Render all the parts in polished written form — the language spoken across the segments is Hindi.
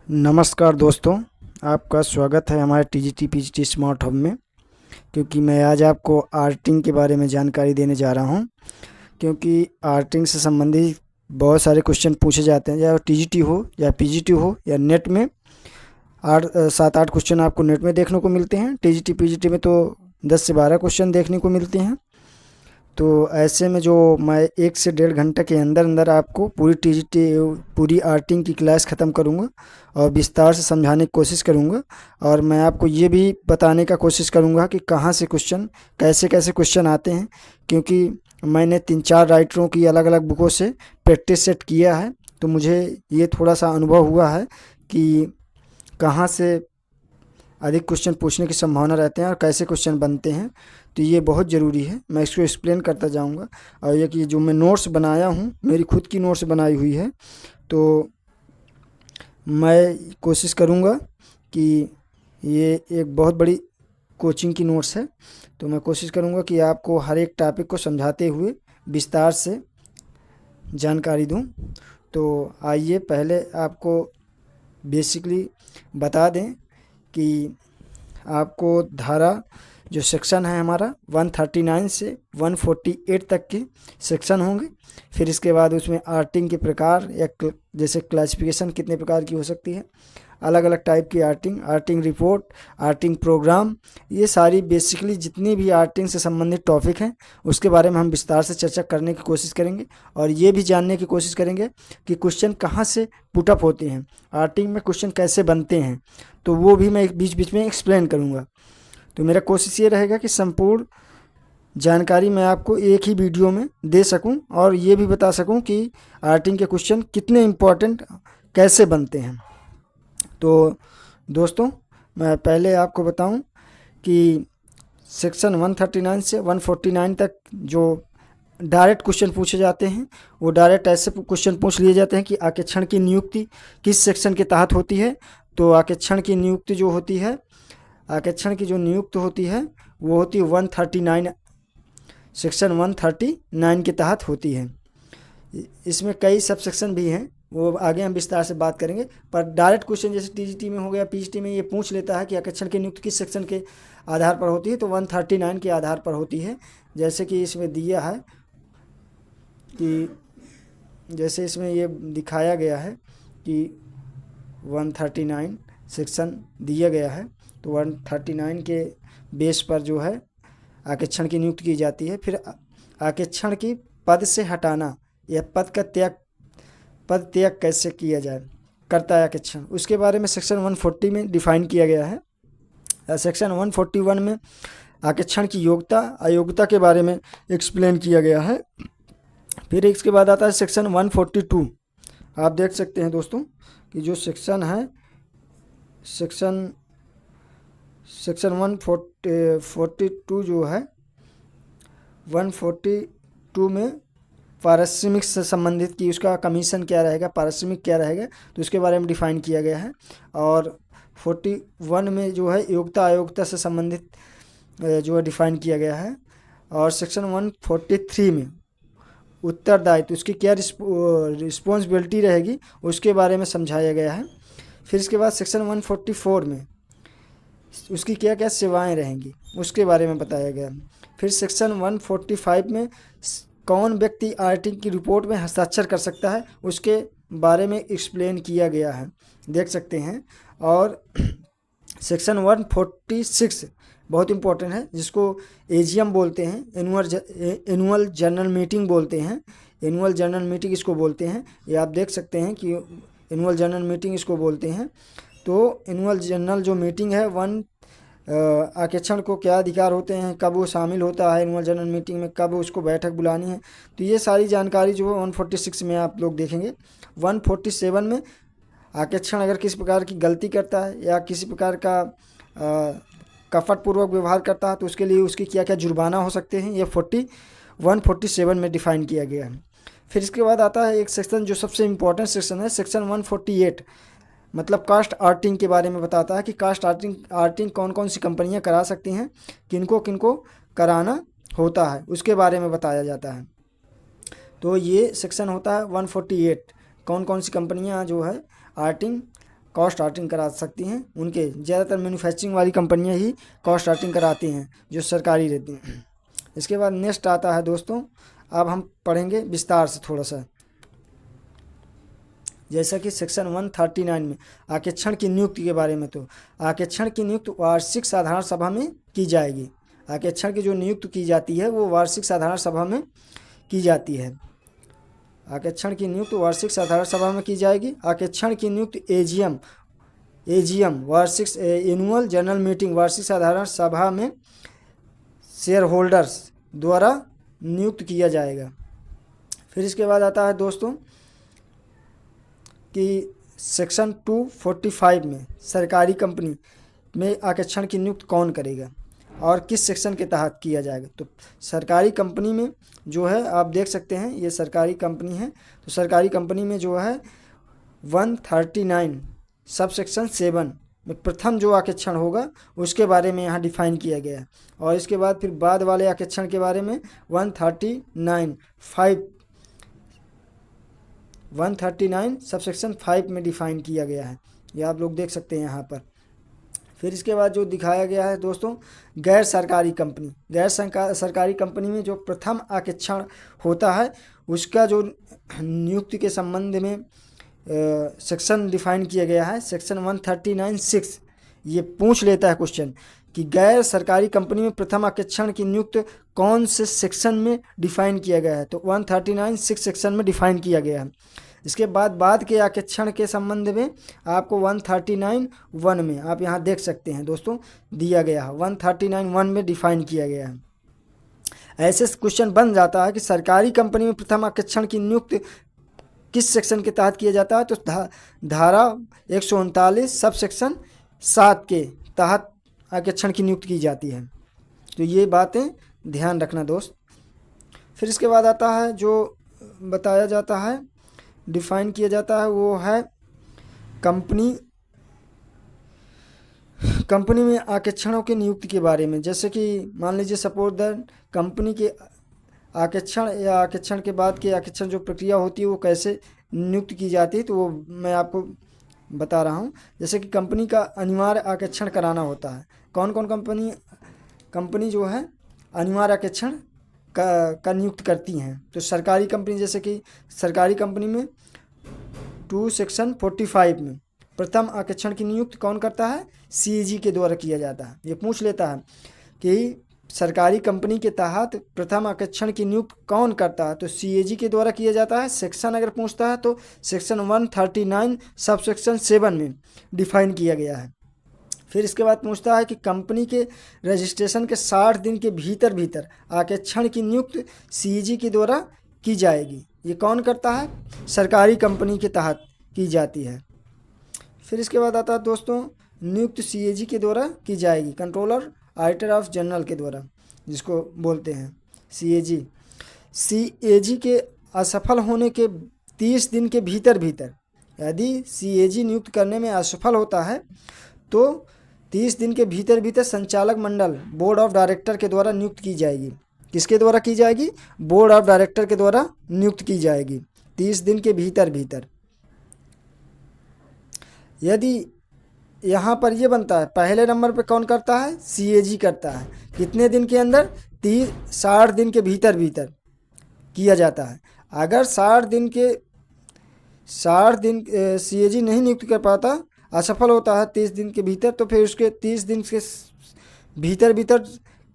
नमस्कार दोस्तों, आपका स्वागत है हमारे टीजीटी पीजीटी स्मार्ट हब में। क्योंकि मैं आज आपको आर्टिंग के बारे में जानकारी देने जा रहा हूं। क्योंकि आर्टिंग से संबंधित बहुत सारे क्वेश्चन पूछे जाते हैं, चाहे टीजीटी हो या पीजीटी हो या नेट में। 7-8 क्वेश्चन आपको नेट में देखने को मिलते हैं। टीजीटी पीजीटी में तो 10 से 12 क्वेश्चन देखने को मिलते हैं। तो ऐसे में जो मैं 1 से 1.5 घंटे के अंदर अंदर आपको पूरी आर्टिंग की क्लास ख़त्म करूँगा और विस्तार से समझाने की कोशिश करूँगा। और मैं आपको ये भी बताने का कोशिश करूँगा कि कहाँ से क्वेश्चन, कैसे कैसे क्वेश्चन आते हैं। क्योंकि मैंने 3-4 राइटरों की अलग अलग बुकों से प्रैक्टिस सेट किया है, तो मुझे ये थोड़ा सा अनुभव हुआ है कि कहाँ से अधिक क्वेश्चन पूछने की संभावना रहते हैं और कैसे क्वेश्चन बनते हैं। तो ये बहुत ज़रूरी है, मैं इसको एक्सप्लेन करता जाऊंगा। और ये कि जो मैं नोट्स बनाया हूँ, मेरी खुद की नोट्स बनाई हुई है, तो मैं कोशिश करूँगा कि ये एक बहुत बड़ी कोचिंग की नोट्स है। तो मैं कोशिश करूँगा कि आपको हर एक टॉपिक को समझाते हुए विस्तार से जानकारी दूँ। तो आइए पहले आपको बेसिकली बता दें कि आपको धारा जो सेक्शन है हमारा 139 से 148 तक के सेक्शन होंगे। फिर इसके बाद उसमें आर्टिंग के प्रकार या जैसे क्लासिफिकेशन कितने प्रकार की हो सकती है, अलग अलग टाइप की आर्टिंग रिपोर्ट, आर्टिंग प्रोग्राम, ये सारी बेसिकली जितनी भी आर्टिंग से संबंधित टॉपिक हैं उसके बारे में हम विस्तार से चर्चा करने की कोशिश करेंगे। और ये भी जानने की कोशिश करेंगे कि क्वेश्चन कहाँ से पुटअप होते हैं, आर्टिंग में क्वेश्चन कैसे बनते हैं, तो वो भी मैं बीच बीच में एक्सप्लेन करूँगा। तो मेरा कोशिश ये रहेगा कि संपूर्ण जानकारी मैं आपको एक ही वीडियो में दे सकूं और ये भी बता सकूं कि आर्टिंग के क्वेश्चन कितने इम्पोर्टेंट कैसे बनते हैं। तो दोस्तों, मैं पहले आपको बताऊं कि सेक्शन 139 से 149 तक जो डायरेक्ट क्वेश्चन पूछे जाते हैं, वो डायरेक्ट ऐसे क्वेश्चन पूछ लिए जाते हैं कि आरक्षण की नियुक्ति किस सेक्शन के तहत होती है। तो आरक्षण की नियुक्ति जो होती है, आरक्षण की जो नियुक्त होती है वो होती है 139, सेक्शन 139 के तहत होती है। इसमें कई सब सेक्शन भी हैं, वो आगे हम विस्तार से बात करेंगे। पर डायरेक्ट क्वेश्चन जैसे टीजीटी में हो गया, पीजीटी में ये पूछ लेता है कि आरक्षण की नियुक्ति किस सेक्शन के आधार पर होती है, तो 139 के आधार पर होती है। जैसे कि इसमें दिया है कि जैसे इसमें ये दिखाया गया है कि 139 सेक्शन दिया गया है, तो 139 के बेस पर जो है आरक्षण की नियुक्ति की जाती है। फिर आरक्षण की पद से हटाना या पद त्याग कैसे किया जाए, करता है आरक्षण, उसके बारे में सेक्शन 140 में डिफाइन किया गया है। सेक्शन 141 में आरक्षण की योग्यता अयोग्यता के बारे में एक्सप्लेन किया गया है। फिर इसके बाद आता है सेक्शन 142। आप देख सकते हैं दोस्तों कि जो सेक्शन है, सेक्शन 142 जो है, 142 में पारिश्रमिक से संबंधित कि उसका कमीशन क्या रहेगा, पारिश्रमिक क्या रहेगा, तो उसके बारे में डिफाइन किया गया है। और 41 में जो है योग्यता अयोग्यता से संबंधित जो है डिफाइन किया गया है। और सेक्शन 143 में उत्तरदायित्व, उसकी क्या रिस्पॉन्सिबिलिटी रहेगी, उसके बारे में समझाया गया है। फिर इसके बाद सेक्शन 144 में उसकी क्या क्या सेवाएं रहेंगी, उसके बारे में बताया गया। फिर सेक्शन 145 में कौन व्यक्ति आर्टिंग की रिपोर्ट में हस्ताक्षर कर सकता है, उसके बारे में एक्सप्लेन किया गया है, देख सकते हैं। और सेक्शन 146 बहुत इंपॉर्टेंट है, जिसको एजीएम बोलते हैं, एनुअल जनरल मीटिंग बोलते हैं। एनुअल जनरल मीटिंग इसको बोलते हैं, ये आप देख सकते हैं कि एनुअल जनरल मीटिंग इसको बोलते हैं। तो एनुअल जनरल जो मीटिंग है, आरक्षण को क्या अधिकार होते हैं, कब वो शामिल होता है एनुअल जनरल मीटिंग में, कब उसको बैठक बुलानी है, तो ये सारी जानकारी जो है 146 में आप लोग देखेंगे। 147 में आरक्षण अगर किसी प्रकार की गलती करता है या किसी प्रकार का कपटपूर्वक व्यवहार करता है, तो उसके लिए उसकी क्या क्या जुर्माना हो सकते हैं, ये 147 में डिफाइन किया गया है। फिर इसके बाद आता है एक सेक्शन जो सबसे इम्पोर्टेंट सेक्शन है, सेक्शन 148, मतलब कास्ट आर्टिंग के बारे में बताता है कि कास्ट आर्टिंग कौन कौन सी कंपनियां करा सकती हैं, किनको किनको कराना होता है, उसके बारे में बताया जाता है। तो ये सेक्शन होता है 148, कौन कौन सी कंपनियां जो है आर्टिंग कॉस्ट आर्टिंग करा सकती हैं। उनके ज़्यादातर मैन्युफैक्चरिंग वाली कंपनियां ही कॉस्ट आर्टिंग कराती हैं जो सरकारी रहती हैं। इसके बाद नेक्स्ट आता है दोस्तों, अब हम पढ़ेंगे विस्तार से थोड़ा सा, जैसा कि सेक्शन 139 में आरक्षण की नियुक्ति के बारे में। तो आरक्षण की नियुक्ति वार्षिक साधारण सभा में की जाएगी। आरक्षण की जो नियुक्ति की जाती है वो वार्षिक साधारण सभा में की जाती है। आरक्षण की नियुक्ति वार्षिक साधारण सभा में की जाएगी। आरक्षण की नियुक्ति एजीएम वार्षिक एनुअल जनरल मीटिंग वार्षिक साधारण सभा में शेयर होल्डर्स द्वारा नियुक्त किया जाएगा। फिर इसके बाद आता है दोस्तों कि सेक्शन 245 में सरकारी कंपनी में आरक्षण की नियुक्ति कौन करेगा और किस सेक्शन के तहत किया जाएगा। तो सरकारी कंपनी में जो है आप देख सकते हैं ये सरकारी कंपनी है। तो सरकारी कंपनी में जो है 139 सब सेक्शन 7 में प्रथम जो आरक्षण होगा उसके बारे में यहाँ डिफाइन किया गया है। और इसके बाद फिर बाद वाले आरक्षण के बारे में 139 सब सेक्शन 5 में डिफाइन किया गया है। ये आप लोग देख सकते हैं यहाँ पर। फिर इसके बाद जो दिखाया गया है दोस्तों गैर सरकारी कंपनी। गैर सरकारी कंपनी में जो प्रथम आरक्षण होता है उसका जो नियुक्ति के संबंध में सेक्शन डिफाइन किया गया है सेक्शन 139(6). ये पूछ लेता है क्वेश्चन कि गैर सरकारी कंपनी में प्रथम आरक्षण की नियुक्ति कौन से सेक्शन में डिफाइन किया गया है। तो 139(6) सेक्शन में डिफाइन किया गया है। इसके बाद के आरक्षण के संबंध में आपको 139(1) में आप यहाँ देख सकते हैं दोस्तों दिया गया है। 139(1) में डिफाइन किया गया है। ऐसे क्वेश्चन बन जाता है कि सरकारी कंपनी में प्रथम आरक्षण की नियुक्ति किस सेक्शन के तहत किया जाता है। तो धारा 139 सब सेक्शन 7 के तहत आरक्षण की नियुक्ति की जाती है। तो ये बातें ध्यान रखना दोस्त। फिर इसके बाद आता है जो बताया जाता है डिफाइन किया जाता है वो है कंपनी में आरक्षणों की नियुक्ति के बारे में। जैसे कि मान लीजिए सपोज दैट कंपनी के आरक्षण या आरक्षण के बाद के आरक्षण जो प्रक्रिया होती है वो कैसे नियुक्त की जाती है तो वो मैं आपको बता रहा हूँ। जैसे कि कंपनी का अनिवार्य आरक्षण कराना होता है। कौन कौन कंपनी जो है अनिवार्य आरक्षण का नियुक्त करती हैं। तो सरकारी कंपनी, जैसे कि सरकारी कंपनी में 2 सेक्शन 45 में प्रथम आरक्षण की नियुक्ति कौन करता है, सीएजी के द्वारा किया जाता है। ये पूछ लेता है कि सरकारी कंपनी के तहत प्रथम आरक्षण की नियुक्ति कौन करता है, तो सीएजी के द्वारा किया जाता है। सेक्शन अगर पूछता है तो सेक्शन 139 सब सेक्शन 7 में डिफाइन किया गया है। फिर इसके बाद पूछता है कि कंपनी के रजिस्ट्रेशन के 60 दिन के भीतर आरक्षण की नियुक्ति सीएजी के द्वारा की जाएगी। ये कौन करता है, सरकारी कंपनी के तहत की जाती है। फिर इसके बाद आता है दोस्तों नियुक्ति सीएजी के द्वारा की जाएगी, कंट्रोलर ऑडिटर ऑफ जनरल के द्वारा जिसको बोलते हैं सीएजी। सीएजी के असफल होने के 30 दिन के भीतर यदि सीएजी नियुक्त करने में असफल होता है तो 30 दिन के भीतर संचालक मंडल बोर्ड ऑफ डायरेक्टर के द्वारा नियुक्त की जाएगी। किसके द्वारा की जाएगी, बोर्ड ऑफ डायरेक्टर के द्वारा नियुक्त की जाएगी 30 दिन के भीतर। यदि यहाँ पर ये बनता है पहले नंबर पे कौन करता है, सीएजी करता है। कितने दिन के अंदर, 60 दिन के भीतर किया जाता है। अगर 60 दिन सीएजी नहीं नियुक्त कर पाता, असफल होता है 30 दिन के भीतर, तो फिर उसके 30 दिन के भीतर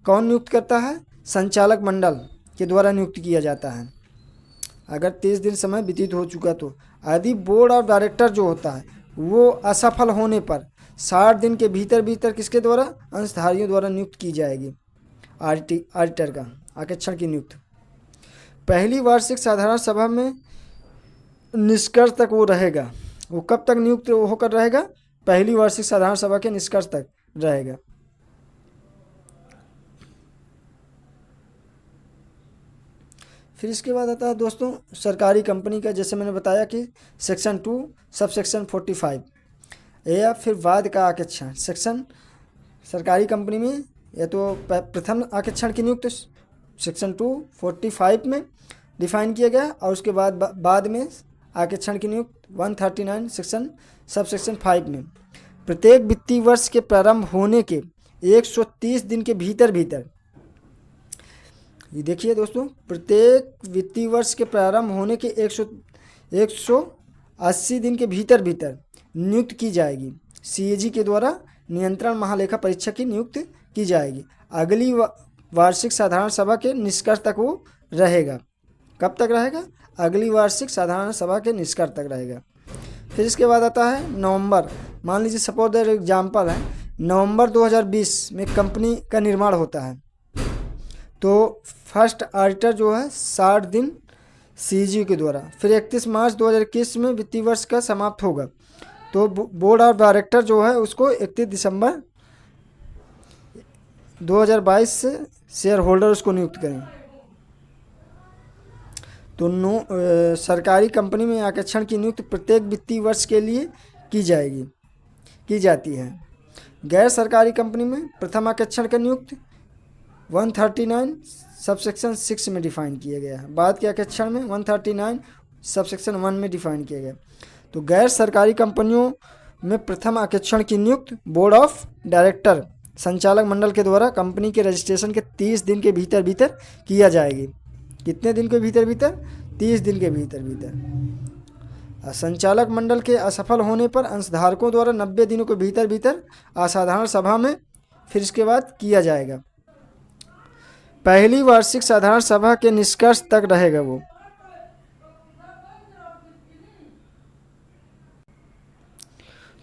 कौन नियुक्त करता है, संचालक मंडल के द्वारा नियुक्त किया जाता है। अगर 30 दिन समय व्यतीत हो चुका तो यदि बोर्ड ऑफ डायरेक्टर जो होता है वो असफल होने पर 60 दिन के भीतर किसके द्वारा, अंशधारियों द्वारा नियुक्त की जाएगी ऑडिटर का आरक्षण की नियुक्ति। पहली वार्षिक साधारण सभा में निष्कर्ष तक वो रहेगा। वो कब तक नियुक्त होकर रहेगा, पहली वार्षिक साधारण सभा के निष्कर्ष तक रहेगा। फिर इसके बाद आता है दोस्तों सरकारी कंपनी का, जैसे मैंने बताया कि सेक्शन 2 सब सेक्शन 45 या फिर बाद का आरक्षण सेक्शन सरकारी कंपनी में या तो प्रथम आरक्षण की नियुक्ति सेक्शन 245 में डिफाइन किया गया और उसके बाद में आरक्षण की नियुक्ति 139 सेक्शन सब सेक्शन 5 में प्रत्येक वित्तीय वर्ष के प्रारंभ होने के 130 दिन के भीतर भीतर, ये देखिए दोस्तों, प्रत्येक वित्तीय वर्ष के प्रारंभ होने के 180 दिन के भीतर भीतर नियुक्त की जाएगी। सीएजी के द्वारा नियंत्रण महालेखा परीक्षक की नियुक्त की जाएगी। अगली वार्षिक साधारण सभा के निष्कर्ष तक वो रहेगा। कब तक रहेगा? अगली वार्षिक साधारण सभा के निष्कर्ष तक रहेगा। फिर इसके बाद आता है नवंबर। मान लीजिए सपोज दैट एग्जाम्पल है, नवंबर 2020 में कंपनी का निर्माण होता है, तो फर्स्ट ऑडिटर जो है 60 दिन सीजी के द्वारा, फिर 31 मार्च 2021 में वित्तीय वर्ष का समाप्त होगा, तो बोर्ड ऑफ डायरेक्टर जो है उसको 31 दिसंबर 2022 से शेयर होल्डर उसको नियुक्त करें। तो सरकारी कंपनी में आरक्षण की नियुक्ति प्रत्येक वित्तीय वर्ष के लिए की जाती है। गैर सरकारी कंपनी में प्रथम आरक्षण का नियुक्ति 139 सबसेक्शन 6 में डिफाइन किया गया है। बाद के आरक्षण में 139 सबसेक्शन 1 में डिफाइन किया गया। तो गैर सरकारी कंपनियों में प्रथम आरक्षण की नियुक्ति बोर्ड ऑफ डायरेक्टर संचालक मंडल के द्वारा कंपनी के रजिस्ट्रेशन के 30 दिन के भीतर भीतर किया जाएगी। कितने दिन के भीतर भीतर? 30 दिन के भीतर भीतर। संचालक मंडल के असफल होने पर अंशधारकों द्वारा 90 दिनों के भीतर भीतर असाधारण सभा में फिर इसके बाद किया जाएगा। पहली वार्षिक साधारण सभा के निष्कर्ष तक रहेगा वो।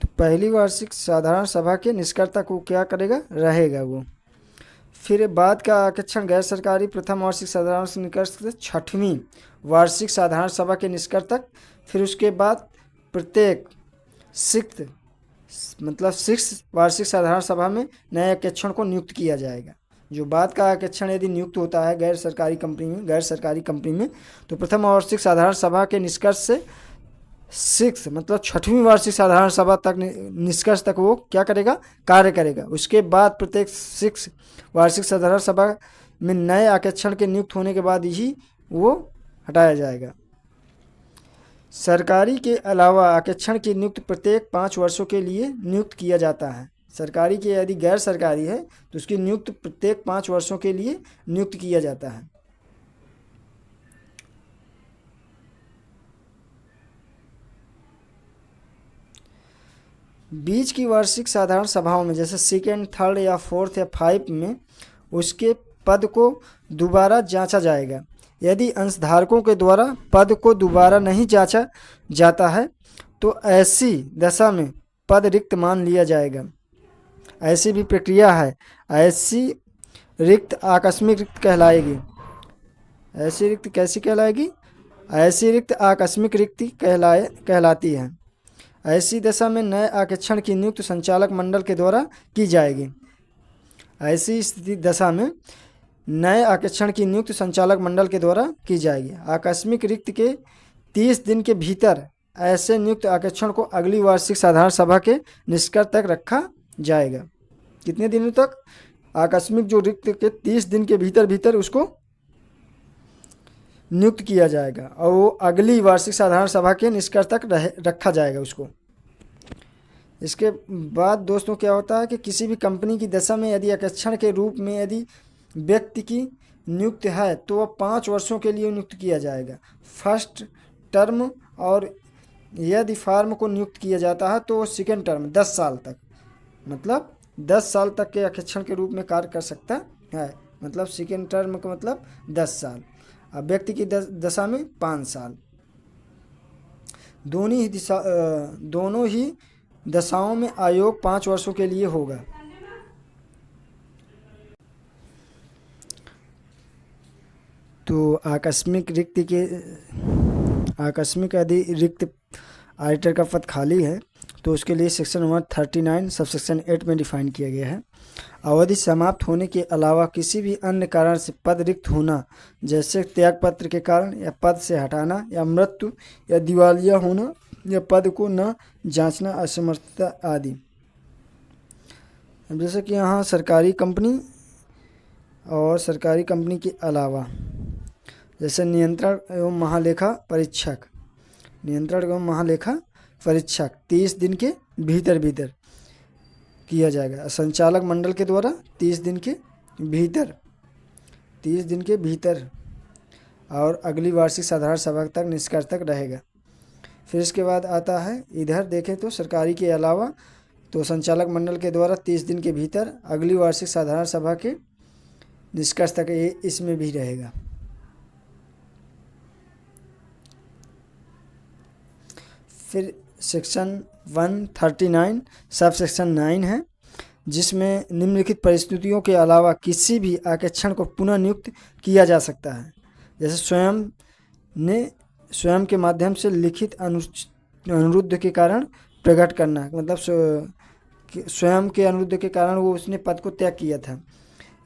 तो पहली वार्षिक साधारण सभा के निष्कर्ष तक वो क्या करेगा? रहेगा वो। फिर बाद का आरक्षण गैर सरकारी प्रथम वार्षिक साधारण निष्कर्ष से 6वीं वार्षिक साधारण सभा के निष्कर्ष तक। फिर उसके बाद प्रत्येक 6 वार्षिक साधारण सभा में नए आरक्षण को नियुक्त किया जाएगा। जो बाद का आरक्षण यदि नियुक्त होता है गैर सरकारी कंपनी में तो प्रथम वार्षिक साधारण सभा के निष्कर्ष से 6वीं वार्षिक साधारण सभा तक निष्कर्ष तक वो क्या करेगा? कार्य करेगा। उसके बाद प्रत्येक 6 वार्षिक साधारण सभा में नए आरक्षण के नियुक्त होने के बाद ही वो हटाया जाएगा। सरकारी के अलावा आरक्षण की नियुक्ति प्रत्येक 5 वर्षों के लिए नियुक्त किया जाता है। सरकारी के यदि गैर सरकारी है तो उसकी नियुक्ति प्रत्येक 5 वर्षों के लिए नियुक्त किया जाता है। बीच की वार्षिक साधारण सभाओं में जैसे 2nd, 3rd या 4th या 5 में उसके पद को दोबारा जांचा जाएगा। यदि अंशधारकों के द्वारा पद को दोबारा नहीं जांचा जाता है तो ऐसी दशा में पद रिक्त मान लिया जाएगा। ऐसी भी प्रक्रिया है। ऐसी रिक्त आकस्मिक रिक्त कहलाएगी। ऐसी रिक्त कैसी कहलाएगी? ऐसी रिक्त आकस्मिक रिक्ति कहलाती है। ऐसी दशा में नए आरक्षण की नियुक्ति संचालक मंडल के द्वारा की जाएगी। ऐसी स्थिति दशा में नए आरक्षण की नियुक्ति संचालक मंडल के द्वारा की जाएगी। आकस्मिक रिक्त के 30 दिन के भीतर ऐसे नियुक्त आरक्षण को अगली वार्षिक साधारण सभा के निष्कर्ष तक रखा जाएगा। कितने दिनों तक? आकस्मिक जो रिक्त के 30 दिन के भीतर भीतर उसको नियुक्त किया जाएगा और वो अगली वार्षिक साधारण सभा के निष्कर्ष तक रखा जाएगा उसको। इसके बाद दोस्तों क्या होता है कि किसी भी कंपनी की दशा में यदि आरक्षण के रूप में यदि व्यक्ति की नियुक्ति है तो वह 5 वर्षों के लिए नियुक्त किया जाएगा फर्स्ट टर्म, और यदि फार्म को नियुक्त किया जाता है तो वो 2nd टर्म 10 साल तक, मतलब 10 साल तक के आरक्षण के रूप में कार्य कर सकता है। मतलब 2nd टर्म का मतलब 10 साल। अब व्यक्ति की दशा में 5 साल। दोनों ही दशाओं में आयोग 5 वर्षों के लिए होगा। तो आकस्मिक यदि रिक्त ऑडिटर का पद खाली है तो उसके लिए सेक्शन 139 सबसेक्शन 8 में डिफाइन किया गया है। अवधि समाप्त होने के अलावा किसी भी अन्य कारण से पद रिक्त होना, जैसे त्यागपत्र के कारण या पद से हटाना या मृत्यु या दिवालिया होना या पद को न जांचना, असमर्थता आदि। जैसे कि यहाँ सरकारी कंपनी और सरकारी कंपनी के अलावा जैसे नियंत्रण एवं महालेखा परीक्षक, नियंत्रण एवं महालेखा परीक्षक 30 दिन के भीतर भीतर किया जाएगा। संचालक मंडल के द्वारा 30 दिन के भीतर, 30 दिन के भीतर, और अगली वार्षिक साधारण सभा तक निष्कर्ष तक रहेगा। फिर इसके बाद आता है, इधर देखें तो सरकारी के अलावा तो संचालक मंडल के द्वारा 30 दिन के भीतर अगली वार्षिक साधारण सभा के निष्कर्ष तक ये इसमें भी रहेगा। फिर सेक्शन 139 सब सेक्शन 9 है, जिसमें निम्नलिखित परिस्थितियों के अलावा किसी भी आरक्षण को पुनः नियुक्त किया जा सकता है। जैसे स्वयं के माध्यम से लिखित अनुरोध के कारण प्रकट करना, मतलब स्वयं के अनुरोध के कारण वो उसने पद को त्याग किया था,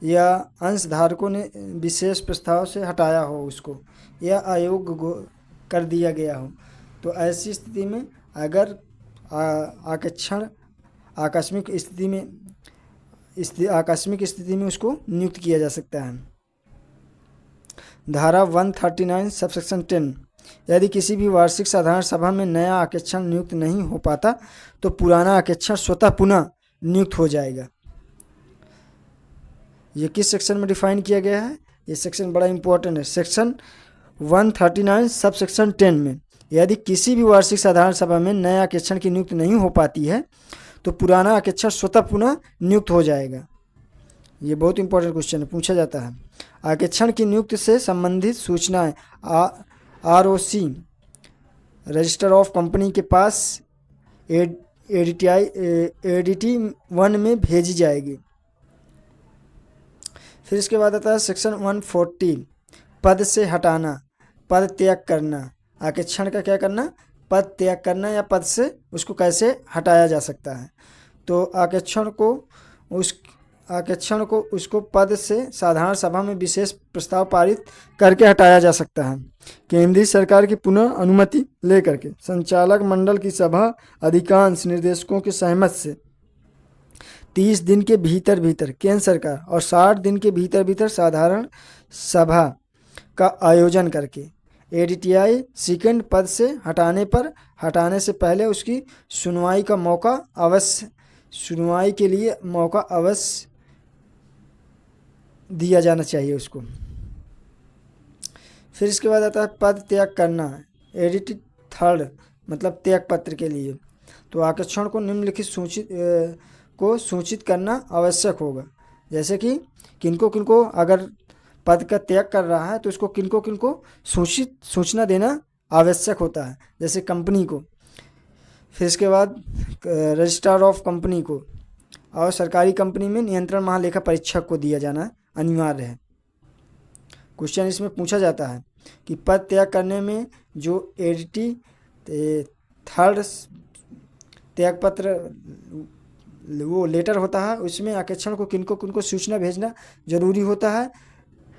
या अंशधारकों ने विशेष प्रस्ताव से हटाया हो उसको, या अयोग्य कर दिया गया हो, तो ऐसी स्थिति में अगर आरक्षण आकस्मिक स्थिति में उसको नियुक्त किया जा सकता है। धारा 139 सबसेक्शन 10, यदि किसी भी वार्षिक साधारण सभा में नया आरक्षण नियुक्त नहीं हो पाता तो पुराना आरक्षण स्वतः पुनः नियुक्त हो जाएगा। ये किस सेक्शन में डिफाइन किया गया है? ये सेक्शन बड़ा इंपॉर्टेंट है। सेक्शन 139 सब सेक्शन 10 में यदि किसी भी वार्षिक साधारण सभा में नया आरक्षण की नियुक्ति नहीं हो पाती है तो पुराना आरक्षण स्वतः पुनः नियुक्त हो जाएगा। ये बहुत इंपॉर्टेंट क्वेश्चन है, पूछा जाता है। आरक्षण की नियुक्ति से संबंधित सूचनाएं ROC रजिस्टर ऑफ कंपनी के पास ADT 1 में भेजी जाएगी। फिर इसके बाद आता है सेक्शन 140 पद से हटाना, पद त्याग करना। आरक्षण का क्या करना? पद त्याग करना, या पद से उसको कैसे हटाया जा सकता है। तो आरक्षण को उसको पद से साधारण सभा में विशेष प्रस्ताव पारित करके हटाया जा सकता है, केंद्रीय सरकार की पुनः अनुमति लेकर के। संचालक मंडल की सभा अधिकांश निर्देशकों के सहमत से 30 दिन के भीतर भीतर केंद्र सरकार और 60 दिन के भीतर भीतर साधारण सभा का आयोजन करके ADTI सेकंड पद से हटाने से पहले उसकी सुनवाई के लिए मौका अवश्य दिया जाना चाहिए उसको। फिर इसके बाद आता है पद त्याग करना, ADT 3 मतलब त्याग पत्र के लिए। तो आरक्षण को निम्नलिखित सूचित करना आवश्यक होगा। जैसे कि किनको अगर पद का त्याग कर रहा है तो उसको किनको सूचना देना आवश्यक होता है, जैसे कंपनी को। फिर इसके बाद रजिस्ट्रार ऑफ कंपनी को, और सरकारी कंपनी में नियंत्रण महालेखा परीक्षक को दिया जाना अनिवार्य है। क्वेश्चन इसमें पूछा जाता है कि पद त्याग करने में जो ADT 3 त्याग पत्र वो लेटर होता है, उसमें आरक्षण को किनको सूचना भेजना जरूरी होता है।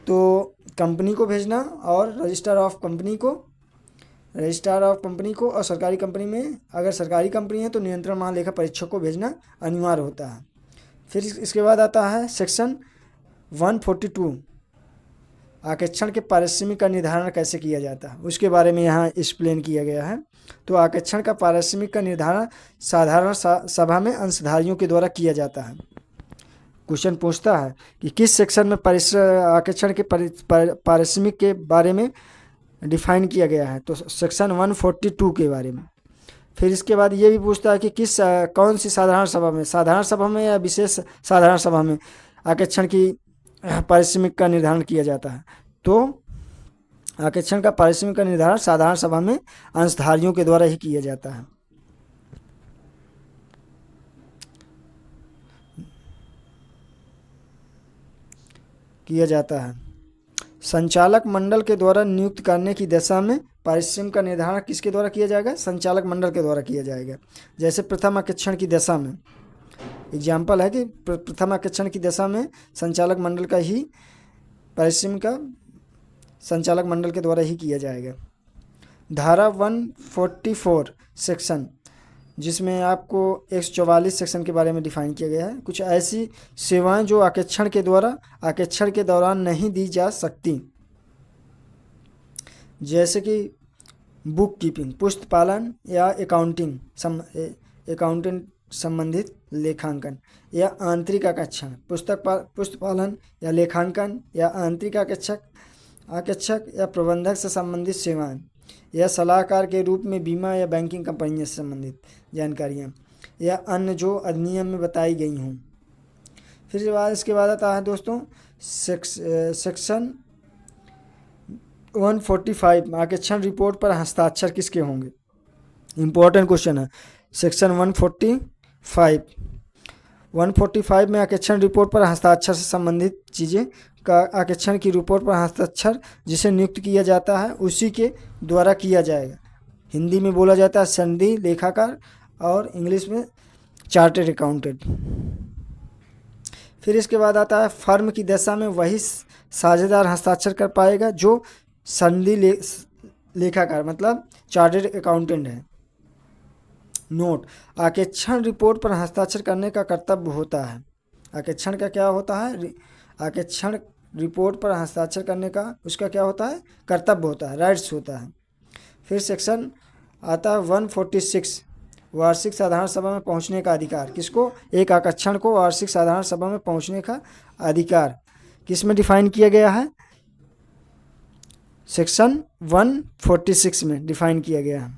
तो कंपनी को भेजना, और रजिस्ट्रार ऑफ कंपनी को, और सरकारी कंपनी में अगर सरकारी कंपनी है तो नियंत्रण महालेखा परीक्षक को भेजना अनिवार्य होता है। फिर इसके बाद आता है सेक्शन 142 आरक्षण के पारिश्रमिक का निर्धारण कैसे किया जाता है, उसके बारे में यहाँ एक्सप्लेन किया गया है। तो आरक्षण का पारिश्रमिक का निर्धारण साधारण सभा में अंशधारियों के द्वारा किया जाता है। क्वेश्चन पूछता है कि किस सेक्शन में आरक्षण के पारिश्रमिक के बारे में डिफाइन किया गया है, तो सेक्शन 142 के बारे में। फिर इसके बाद ये भी पूछता है कि कौन सी साधारण सभा में या विशेष साधारण सभा में आरक्षण की पारिश्रमिक का निर्धारण किया जाता है। तो आरक्षण का पारिश्रमिक का निर्धारण साधारण सभा में अंशधारियों के द्वारा ही किया जाता है। संचालक मंडल के द्वारा नियुक्त करने की दशा में पारिश्रमिक का निर्धारण किसके द्वारा किया जाएगा? संचालक मंडल के द्वारा किया जाएगा। जैसे प्रथम आरक्षण की दशा में एग्जाम्पल है कि प्रथम आरक्षण की दशा में संचालक मंडल का ही पारिश्रमिक का संचालक मंडल के द्वारा ही किया जाएगा। धारा 144 सेक्शन, जिसमें आपको 144 सेक्शन के बारे में डिफाइन किया गया है। कुछ ऐसी सेवाएं जो आरक्षण के दौरान नहीं दी जा सकती, जैसे कि बुक कीपिंग पुस्तपालन या अकाउंटेंट संबंधित लेखांकन या आंतरिक आकर्षण पुस्तपालन या लेखांकन या आंतरिक आकर्षक या प्रबंधक से संबंधित सेवाएं या सलाहकार के रूप में बीमा या बैंकिंग कंपनियों से संबंधित जानकारियाँ या अन्य जो अधिनियम में बताई गई हों। फिर इसके बाद आता है दोस्तों सेक्शन 145 आरक्षण रिपोर्ट पर हस्ताक्षर किसके होंगे। इम्पोर्टेंट क्वेश्चन है। सेक्शन 145 में आरक्षण रिपोर्ट पर हस्ताक्षर से संबंधित चीज़ें का आरक्षण की रिपोर्ट पर हस्ताक्षर जिसे नियुक्त किया जाता है उसी के द्वारा किया जाएगा। हिंदी में बोला जाता है संधि लेखाकार और इंग्लिश में चार्टर्ड अकाउंटेंट। फिर इसके बाद आता है फर्म की दशा में वही साझेदार हस्ताक्षर कर पाएगा जो संधि लेखाकार मतलब चार्टर्ड अकाउंटेंट है। नोट, आरक्षण रिपोर्ट पर हस्ताक्षर करने का कर्तव्य होता है। आरक्षण का क्या होता है? आरक्षण रिपोर्ट पर हस्ताक्षर करने का उसका क्या होता है? कर्तव्य होता है, राइट्स होता है। फिर सेक्शन आता है 146 वार्षिक साधारण सभा में पहुंचने का अधिकार। किसको? एक आरक्षण को वार्षिक साधारण सभा में पहुंचने का अधिकार किस में डिफाइन किया गया है? सेक्शन 146 में डिफाइन किया गया है।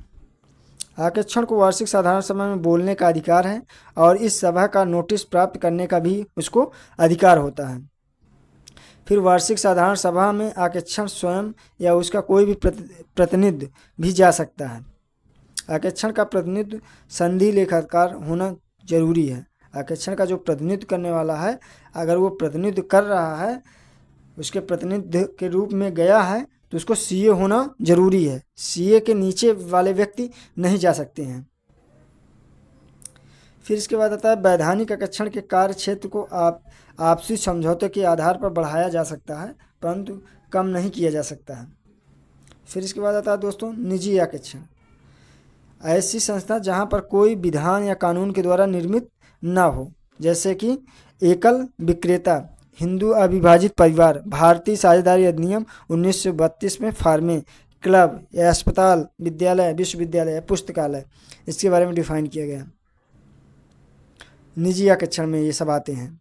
आरक्षण को वार्षिक साधारण सभा में बोलने का अधिकार है और इस सभा का नोटिस प्राप्त करने का भी उसको अधिकार होता है। फिर वार्षिक साधारण सभा में आरक्षण स्वयं या उसका कोई भी प्रतिनिधि भी जा सकता है। आरक्षण का प्रतिनिधि संधि लेखाकार होना जरूरी है। आरक्षण का जो प्रतिनिधित्व करने वाला है, अगर वो प्रतिनिधित्व कर रहा है, उसके प्रतिनिधि के रूप में गया है, तो उसको सीए होना जरूरी है। सीए के नीचे वाले व्यक्ति नहीं जा सकते हैं। फिर इसके बाद आता है वैधानिक आरक्षण के कार्य क्षेत्र को आपसी समझौते के आधार पर बढ़ाया जा सकता है, परंतु कम नहीं किया जा सकता है। फिर इसके बाद आता है दोस्तों निजी आरक्षण। ऐसी संस्था जहां पर कोई विधान या कानून के द्वारा निर्मित न हो, जैसे कि एकल विक्रेता, हिंदू अविभाजित परिवार, भारतीय साझेदारी अधिनियम 1932 में फार्मे, क्लब या अस्पताल, विद्यालय, विश्वविद्यालय या पुस्तकालय, इसके बारे में डिफाइन किया गया। निजी आरक्षण में ये सब आते हैं,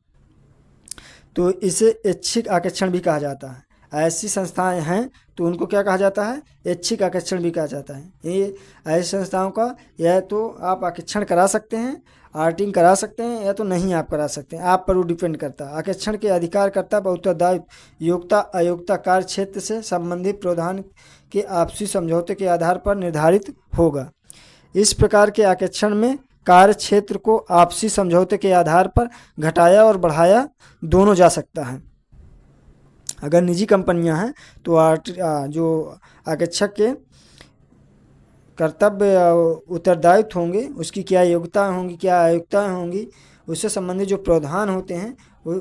तो इसे ऐच्छिक आरक्षण भी कहा जाता है। ऐसी संस्थाएं हैं तो उनको क्या कहा जाता है? ऐच्छिक आरक्षण भी कहा जाता है। ये ऐसी संस्थाओं का या तो आप आरक्षण करा सकते हैं, आर्टिंग करा सकते हैं, या तो नहीं आप करा सकते हैं, आप पर वो डिपेंड करता है। आरक्षण के अधिकार कर्तव्य, उत्तरदायित्व, योग्यता अयोग्यता कार्य क्षेत्र से संबंधित प्रावधान के आपसी समझौते के आधार पर निर्धारित होगा। इस प्रकार के आरक्षण में कार्य क्षेत्र को आपसी समझौते के आधार पर घटाया और बढ़ाया दोनों जा सकता है। अगर निजी कंपनियां हैं तो जो आरक्षक के कर्तव्य उत्तरदायित्व होंगे, उसकी क्या योग्यता होंगी, क्या अयोग्यताएं होंगी, उससे संबंधित जो प्रावधान होते हैं वो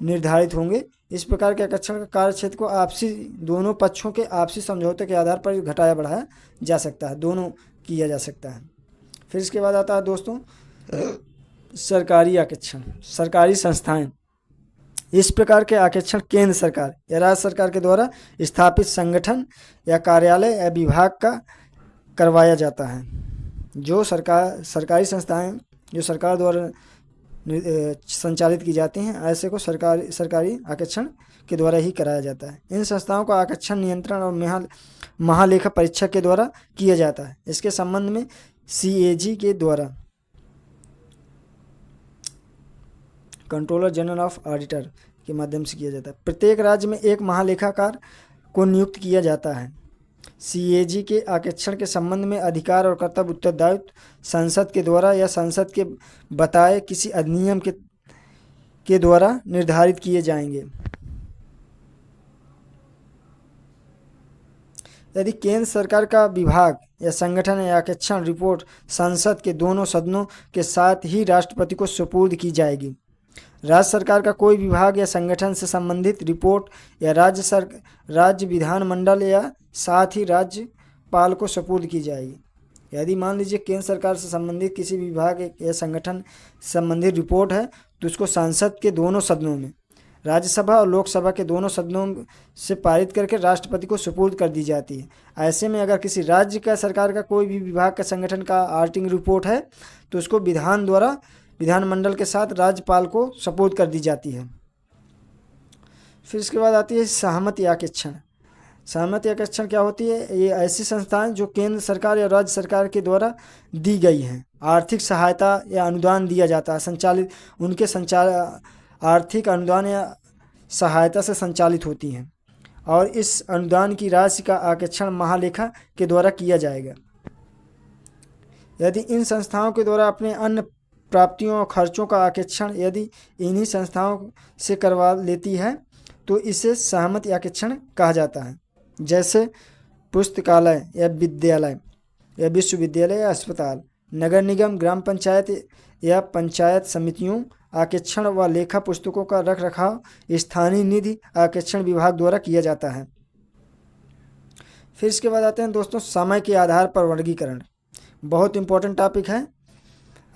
निर्धारित होंगे। इस प्रकार के आरक्षण का कार्य क्षेत्र को आपसी दोनों पक्षों के आपसी समझौते के आधार पर घटाया बढ़ाया जा सकता है, दोनों किया जा सकता है। फिर इसके बाद आता है दोस्तों सरकारी आरक्षण, सरकारी संस्थाएं। इस प्रकार के आरक्षण केंद्र सरकार या राज्य सरकार के द्वारा स्थापित संगठन या कार्यालय या विभाग का करवाया जाता है। जो सरकारी संस्थाएं जो सरकार द्वारा संचालित की जाती हैं, ऐसे को सरकारी आरक्षण के द्वारा ही कराया जाता है। इन संस्थाओं का आरक्षण नियंत्रण और महालेखा परीक्षक के द्वारा किया जाता है। इसके संबंध में CAG के द्वारा, कंट्रोलर जनरल ऑफ ऑडिटर के माध्यम से किया जाता है। प्रत्येक राज्य में एक महालेखाकार को नियुक्त किया जाता है। CAG के आरक्षण के संबंध में अधिकार और कर्तव्य उत्तरदायित्व संसद के द्वारा या संसद के बताए किसी अधिनियम के द्वारा निर्धारित किए जाएंगे। यदि केंद्र सरकार का विभाग या संगठन या आरक्षण रिपोर्ट संसद के दोनों सदनों के साथ ही राष्ट्रपति को सुपुर्द की जाएगी। राज्य सरकार का कोई विभाग या संगठन से संबंधित रिपोर्ट या राज्य विधानमंडल या साथ ही राज्यपाल को सुपुर्द की जाएगी। यदि मान लीजिए केंद्र सरकार से संबंधित किसी विभाग या संगठन संबंधित रिपोर्ट है तो उसको संसद के दोनों सदनों में राज्यसभा और लोकसभा के दोनों सदनों से पारित करके राष्ट्रपति को सुपुर्द कर दी जाती है। ऐसे में अगर किसी राज्य का सरकार का कोई भी विभाग का संगठन का ऑडिटिंग रिपोर्ट है तो उसको विधानमंडल के साथ राज्यपाल को सुपुर्द कर दी जाती है। फिर इसके बाद आती है सहमति आरक्षण। सहमति आरक्षण क्या होती है? ये ऐसी संस्थाएं जो केंद्र सरकार या राज्य सरकार के द्वारा दी गई हैं, आर्थिक सहायता या अनुदान दिया जाता है, आर्थिक अनुदान या सहायता से संचालित होती हैं और इस अनुदान की राशि का आरक्षण महालेखा के द्वारा किया जाएगा। यदि इन संस्थाओं के द्वारा अपने अन्य प्राप्तियों और खर्चों का आरक्षण यदि इन्हीं संस्थाओं से करवा लेती है तो इसे सहमति आरक्षण कहा जाता है। जैसे पुस्तकालय या विद्यालय या विश्वविद्यालय या अस्पताल, नगर निगम, ग्राम पंचायत या पंचायत समितियों आरक्षण व लेखा पुस्तकों का रख रखाव स्थानीय निधि आरक्षण विभाग द्वारा किया जाता है। फिर इसके बाद आते हैं दोस्तों समय के आधार पर वर्गीकरण। बहुत इंपॉर्टेंट टॉपिक है,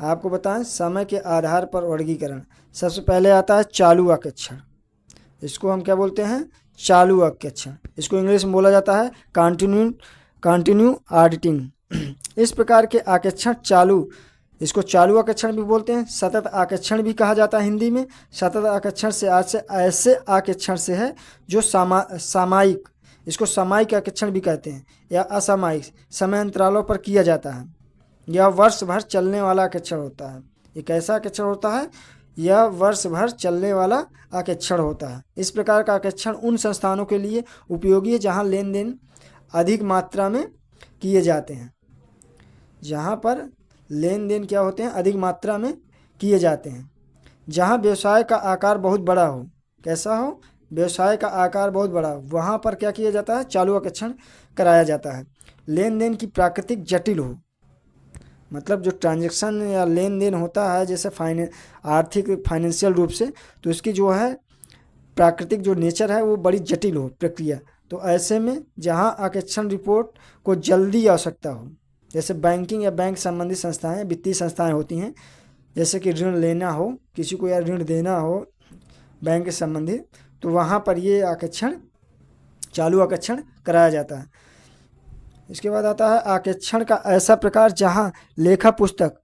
आपको बताएं समय के आधार पर वर्गीकरण। सबसे पहले आता है चालू आरक्षण। इसको हम क्या बोलते हैं? चालू आरक्षण। इसको इंग्लिश में बोला जाता है कंटिन्यू ऑडिटिंग। इस प्रकार के आरक्षण इसको चालू आरक्षण भी बोलते हैं। सतत आरक्षण भी कहा जाता है हिंदी में। सतत आरक्षण से ऐसे आरक्षण से है जो सामयिक, इसको सामयिक आरक्षण भी कहते हैं, या असामयिक समय अंतरालों पर किया जाता है। यह वर्ष भर चलने वाला आरक्षण होता है। ये कैसा आरक्षण होता है? यह वर्ष भर चलने वाला आरक्षण होता है। इस प्रकार का आरक्षण उन संस्थानों के लिए उपयोगी है जहां लेन देन अधिक मात्रा में किए जाते हैं। जहां पर लेन देन क्या होते हैं? अधिक मात्रा में किए जाते हैं। जहां व्यवसाय का आकार बहुत बड़ा हो। कैसा हो? व्यवसाय का आकार बहुत बड़ा हो, वहाँ पर क्या किया जाता है? चालू आरक्षण कराया जाता है। लेन देन की प्राकृतिक जटिल हो, मतलब जो ट्रांजैक्शन या लेन देन होता है जैसे आर्थिक फाइनेंशियल रूप से, तो इसकी जो है प्राकृतिक जो नेचर है वो बड़ी जटिल हो प्रक्रिया। तो ऐसे में जहाँ आरक्षण रिपोर्ट को जल्दी आवश्यकता हो, जैसे बैंकिंग या बैंक संबंधी संस्थाएं, वित्तीय संस्थाएं होती हैं, जैसे कि ऋण लेना हो किसी को या ऋण देना हो बैंक के संबंधी, तो वहाँ पर ये चालू आरक्षण कराया जाता है। इसके बाद आता है आरक्षण का ऐसा प्रकार जहां लेखा पुस्तक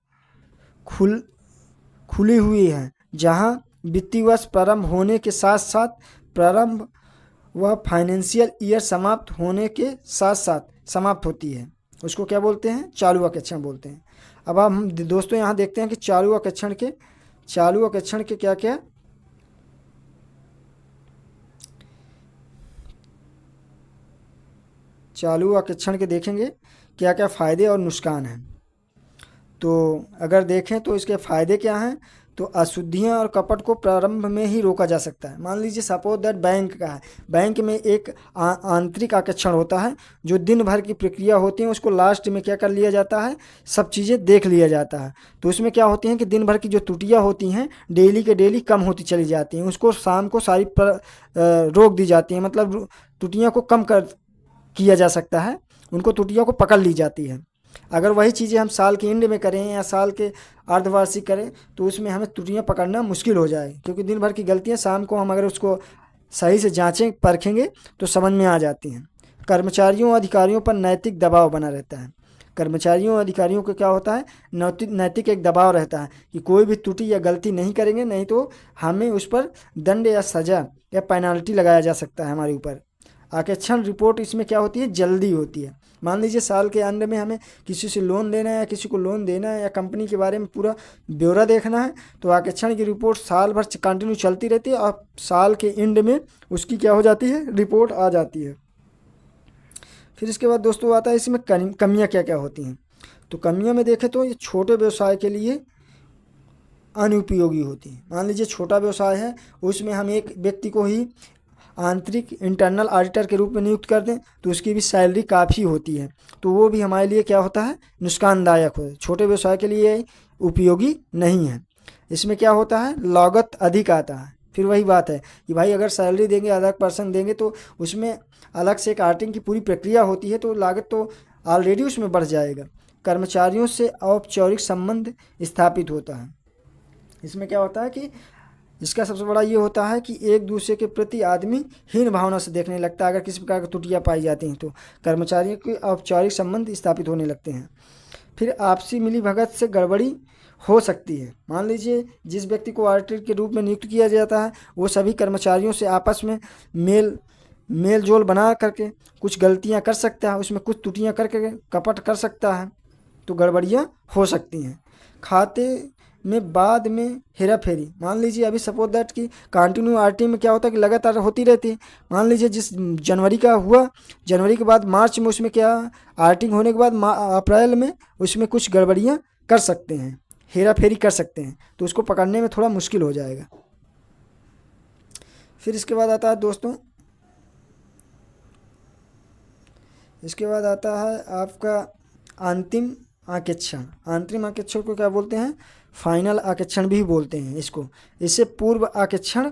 खुली हुई है, जहां वित्तीय वर्ष प्रारंभ होने के साथ साथ प्रारंभ व फाइनेंशियल ईयर समाप्त होने के साथ साथ समाप्त होती है, उसको क्या बोलते हैं? चालू आरक्षण बोलते हैं। अब हम दोस्तों यहाँ देखते हैं कि चालू आरक्षण के क्या क्या चालू आरक्षण के देखेंगे क्या क्या फ़ायदे और नुकसान हैं। तो अगर देखें तो इसके फ़ायदे क्या हैं? तो अशुद्धियां और कपट को प्रारंभ में ही रोका जा सकता है। मान लीजिए सपोज दैट बैंक का है, बैंक में एक आंतरिक आरक्षण होता है, जो दिन भर की प्रक्रिया होती है उसको लास्ट में क्या कर लिया जाता है? सब चीज़ें देख लिया जाता है। तो उसमें क्या होती हैं कि दिन भर की जो त्रुटियाँ होती हैं डेली के डेली कम होती चली जाती हैं, उसको शाम को सारी रोक दी जाती हैं, मतलब त्रुटियों को कम किया जा सकता है, उनको त्रुटियों को पकड़ ली जाती है। अगर वही चीज़ें हम साल के एंड में करें या साल के अर्धवार्षिक करें तो उसमें हमें त्रुटियां पकड़ना मुश्किल हो जाए, क्योंकि दिन भर की गलतियां शाम को हम अगर उसको सही से जांचें परखेंगे तो समझ में आ जाती हैं। कर्मचारियों और अधिकारियों पर नैतिक दबाव बना रहता है। कर्मचारियों और अधिकारियों को क्या होता है? नैतिक एक दबाव रहता है कि कोई भी त्रुटि या गलती नहीं करेंगे, नहीं तो हमें उस पर दंड या सज़ा या पेनाल्टी लगाया जा सकता है हमारे ऊपर। आरक्षण रिपोर्ट इसमें क्या होती है? जल्दी होती है। मान लीजिए साल के अंत में हमें किसी से लोन लेना है या किसी को लोन देना है या कंपनी के बारे में पूरा ब्यौरा देखना है, तो आरक्षण की रिपोर्ट साल भर कंटिन्यू चलती रहती है और साल के एंड में उसकी क्या हो जाती है? रिपोर्ट आ जाती है। फिर इसके बाद दोस्तों आता है इसमें कमियाँ क्या क्या होती हैं। तो कमियों में देखें तो ये छोटे व्यवसाय के लिए अनुपयोगी होती है। मान लीजिए छोटा व्यवसाय है, उसमें हम एक व्यक्ति को ही आंतरिक इंटरनल ऑडिटर के रूप में नियुक्त कर दें तो उसकी भी सैलरी काफ़ी होती है, तो वो भी हमारे लिए क्या होता है? नुकसानदायक हो, छोटे व्यवसाय के लिए उपयोगी नहीं है। इसमें क्या होता है? लागत अधिक आता है। फिर वही बात है कि भाई अगर सैलरी देंगे, अलग पर्सन देंगे, तो उसमें अलग से एक ऑडिटिंग की पूरी प्रक्रिया होती है, तो लागत तो ऑलरेडी उसमें बढ़ जाएगा। कर्मचारियों से औपचारिक संबंध स्थापित होता है। इसमें क्या होता है कि इसका सबसे बड़ा ये होता है कि एक दूसरे के प्रति आदमी हीन भावना से देखने लगता है अगर किसी प्रकार की त्रुटियाँ पाई जाती हैं तो कर्मचारियों के औपचारिक संबंध स्थापित होने लगते हैं। फिर आपसी मिलीभगत से गड़बड़ी हो सकती है। मान लीजिए जिस व्यक्ति को ऑडिटर के रूप में नियुक्त किया जाता है वो सभी कर्मचारियों से आपस में मेल जोल बना करके कुछ गलतियां कर सकता है, उसमें कुछ त्रुटियां करके कपट कर सकता है, तो गड़बड़ियां हो सकती हैं। खाते में बाद में हेरा फेरी, मान लीजिए अभी सपोज दैट कि कंटिन्यू आरटी में क्या होता है कि लगातार होती रहती है। मान लीजिए जिस जनवरी का हुआ, जनवरी के बाद मार्च में उसमें क्या आर्टिंग होने के बाद अप्रैल में उसमें कुछ गड़बड़ियाँ कर सकते हैं, हेरा फेरी कर सकते हैं, तो उसको पकड़ने में थोड़ा मुश्किल हो जाएगा। फिर इसके बाद आता है दोस्तों, इसके बाद आता है आपका अंतिम आकेक्षण। अंतिम आकेक्षण को क्या बोलते हैं? फाइनल आकेक्षण भी बोलते हैं इसको। इससे पूर्व आकेक्षण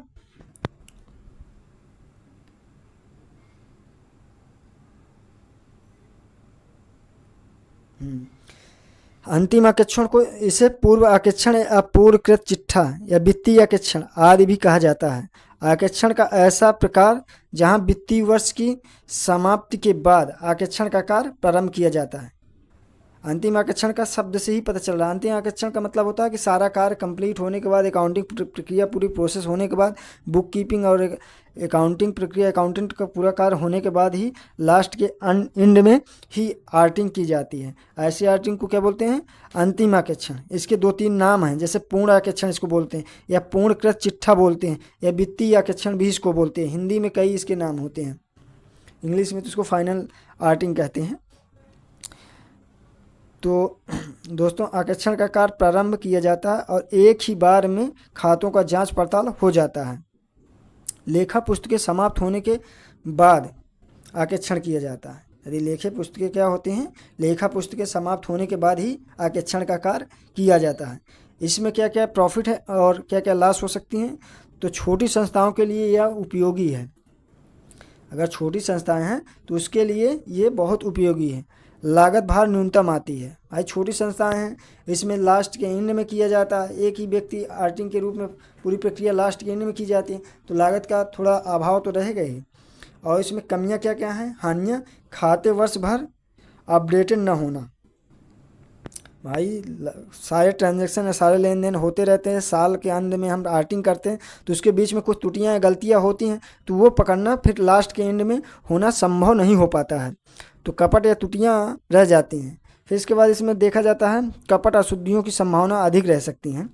अंतिम आकेक्षण को इसे पूर्व आकेक्षण या पूर्वकृत चिट्ठा या वित्तीय आकेक्षण आदि भी कहा जाता है। आकेक्षण का ऐसा प्रकार जहां वित्तीय वर्ष की समाप्ति के बाद आकेक्षण का कार्य प्रारंभ किया जाता है। अंतिम आकेक्षण का शब्द से ही पता चल रहा है। अंतिम आकेक्षण का मतलब होता है कि सारा कार्य कंप्लीट होने के बाद, अकाउंटिंग प्रक्रिया पूरी प्रोसेस होने के बाद, बुक कीपिंग और अकाउंटिंग प्रक्रिया, अकाउंटेंट का पूरा कार्य होने के बाद ही लास्ट के एंड में ही आर्टिंग की जाती है। ऐसी आर्टिंग को क्या बोलते हैं? अंतिम आकेक्षण। इसके 2-3 नाम हैं, जैसे पूर्ण आकेक्षण इसको बोलते हैं, या पूर्णकृत चिट्ठा बोलते हैं, या वित्तीय आकेक्षण भी इसको बोलते हैं। हिंदी में कई इसके नाम होते हैं, इंग्लिश में तो इसको फाइनल आर्टिंग कहते हैं। तो दोस्तों, आकेक्षण का कार्य प्रारंभ किया जाता है और एक ही बार में खातों का जांच पड़ताल हो जाता है। लेखा पुस्तकें समाप्त होने के बाद आकेक्षण किया जाता है। यदि लेखा पुस्तकें क्या होती हैं? लेखा पुस्तकें समाप्त होने के बाद ही आकेक्षण का कार्य किया जाता है। इसमें क्या क्या प्रॉफिट है और क्या क्या लॉस हो सकती हैं? तो छोटी संस्थाओं के लिए यह उपयोगी है। अगर छोटी संस्थाएं हैं तो उसके लिए ये बहुत उपयोगी है। लागत भार न्यूनतम आती है। भाई छोटी संस्थाएं हैं, इसमें लास्ट के एंड में किया जाता है, एक ही व्यक्ति आर्टिंग के रूप में पूरी प्रक्रिया लास्ट के एंड में की जाती है, तो लागत का थोड़ा अभाव तो रहेगा ही। और इसमें कमियां क्या क्या हैं? हानियां, खाते वर्ष भर अपडेटेड न होना। भाई सारे ट्रांजैक्शन या सारे लेन देन होते रहते हैं, साल के अंत में हम आर्टिंग करते हैं, तो उसके बीच में कुछ त्रुटियाँ या गलतियाँ होती हैं, तो वो पकड़ना फिर लास्ट के एंड में होना संभव नहीं हो पाता है, तो कपट या त्रुटियाँ रह जाती हैं। फिर इसके बाद इसमें देखा जाता है कपट अशुद्धियों की संभावना अधिक रह सकती हैं,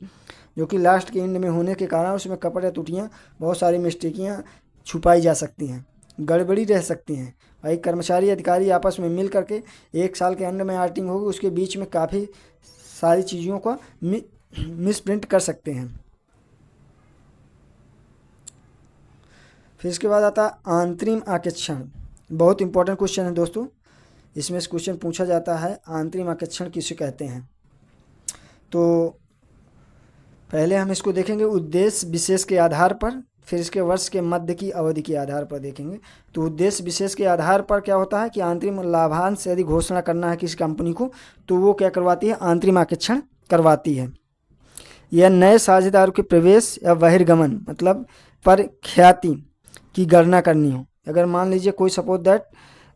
जो कि लास्ट के एंड में होने के कारण उसमें कपट या त्रुटियाँ, बहुत सारी मिस्टेकियाँ छुपाई जा सकती हैं, गड़बड़ी रह सकती हैं। भाई कर्मचारी अधिकारी आपस में मिल करके 1 साल के अंदर में आर्टिंग होगी, उसके बीच में काफ़ी सारी चीज़ों का मिसप्रिंट कर सकते हैं। फिर इसके बाद आता है अंतरिम आकेक्षण। बहुत इंपॉर्टेंट क्वेश्चन है दोस्तों, इसमें से क्वेश्चन पूछा जाता है अंतरिम आकेक्षण किसे कहते हैं। तो पहले हम इसको देखेंगे उद्देश्य विशेष के आधार पर, फिर इसके वर्ष के मध्य की अवधि के आधार पर देखेंगे। तो उद्देश्य विशेष के आधार पर क्या होता है कि अंतरिम लाभांश यदि घोषणा करना है किसी कंपनी को, तो वो क्या करवाती है? अंतरिम आकेक्षण करवाती है। यह नए साझेदारों के प्रवेश या बहिर्गमन मतलब पर ख्याति की गणना करनी हो। अगर मान लीजिए कोई सपोज दैट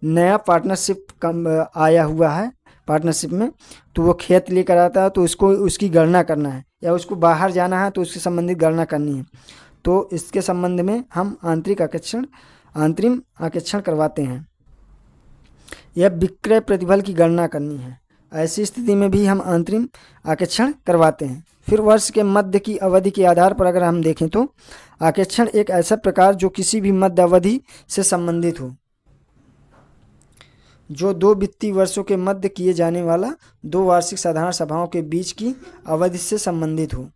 नया पार्टनरशिप आया हुआ है पार्टनरशिप में, तो वो खेत लेकर आता है, तो उसको उसकी गणना करना है, या उसको बाहर जाना है तो उससे संबंधित गणना करनी है, तो इसके संबंध में हम अंतरिम आकेक्षण करवाते हैं। यह विक्रय प्रतिफल की गणना करनी है, ऐसी स्थिति में भी हम अंतरिम आकेक्षण करवाते हैं। फिर वर्ष के मध्य की अवधि के आधार पर अगर हम देखें तो आकेक्षण एक ऐसा प्रकार जो किसी भी मध्य अवधि से संबंधित हो, जो 2 वित्तीय वर्षों के मध्य किए जाने वाला 2 वार्षिक साधारण सभाओं के बीच की अवधि से संबंधित हो।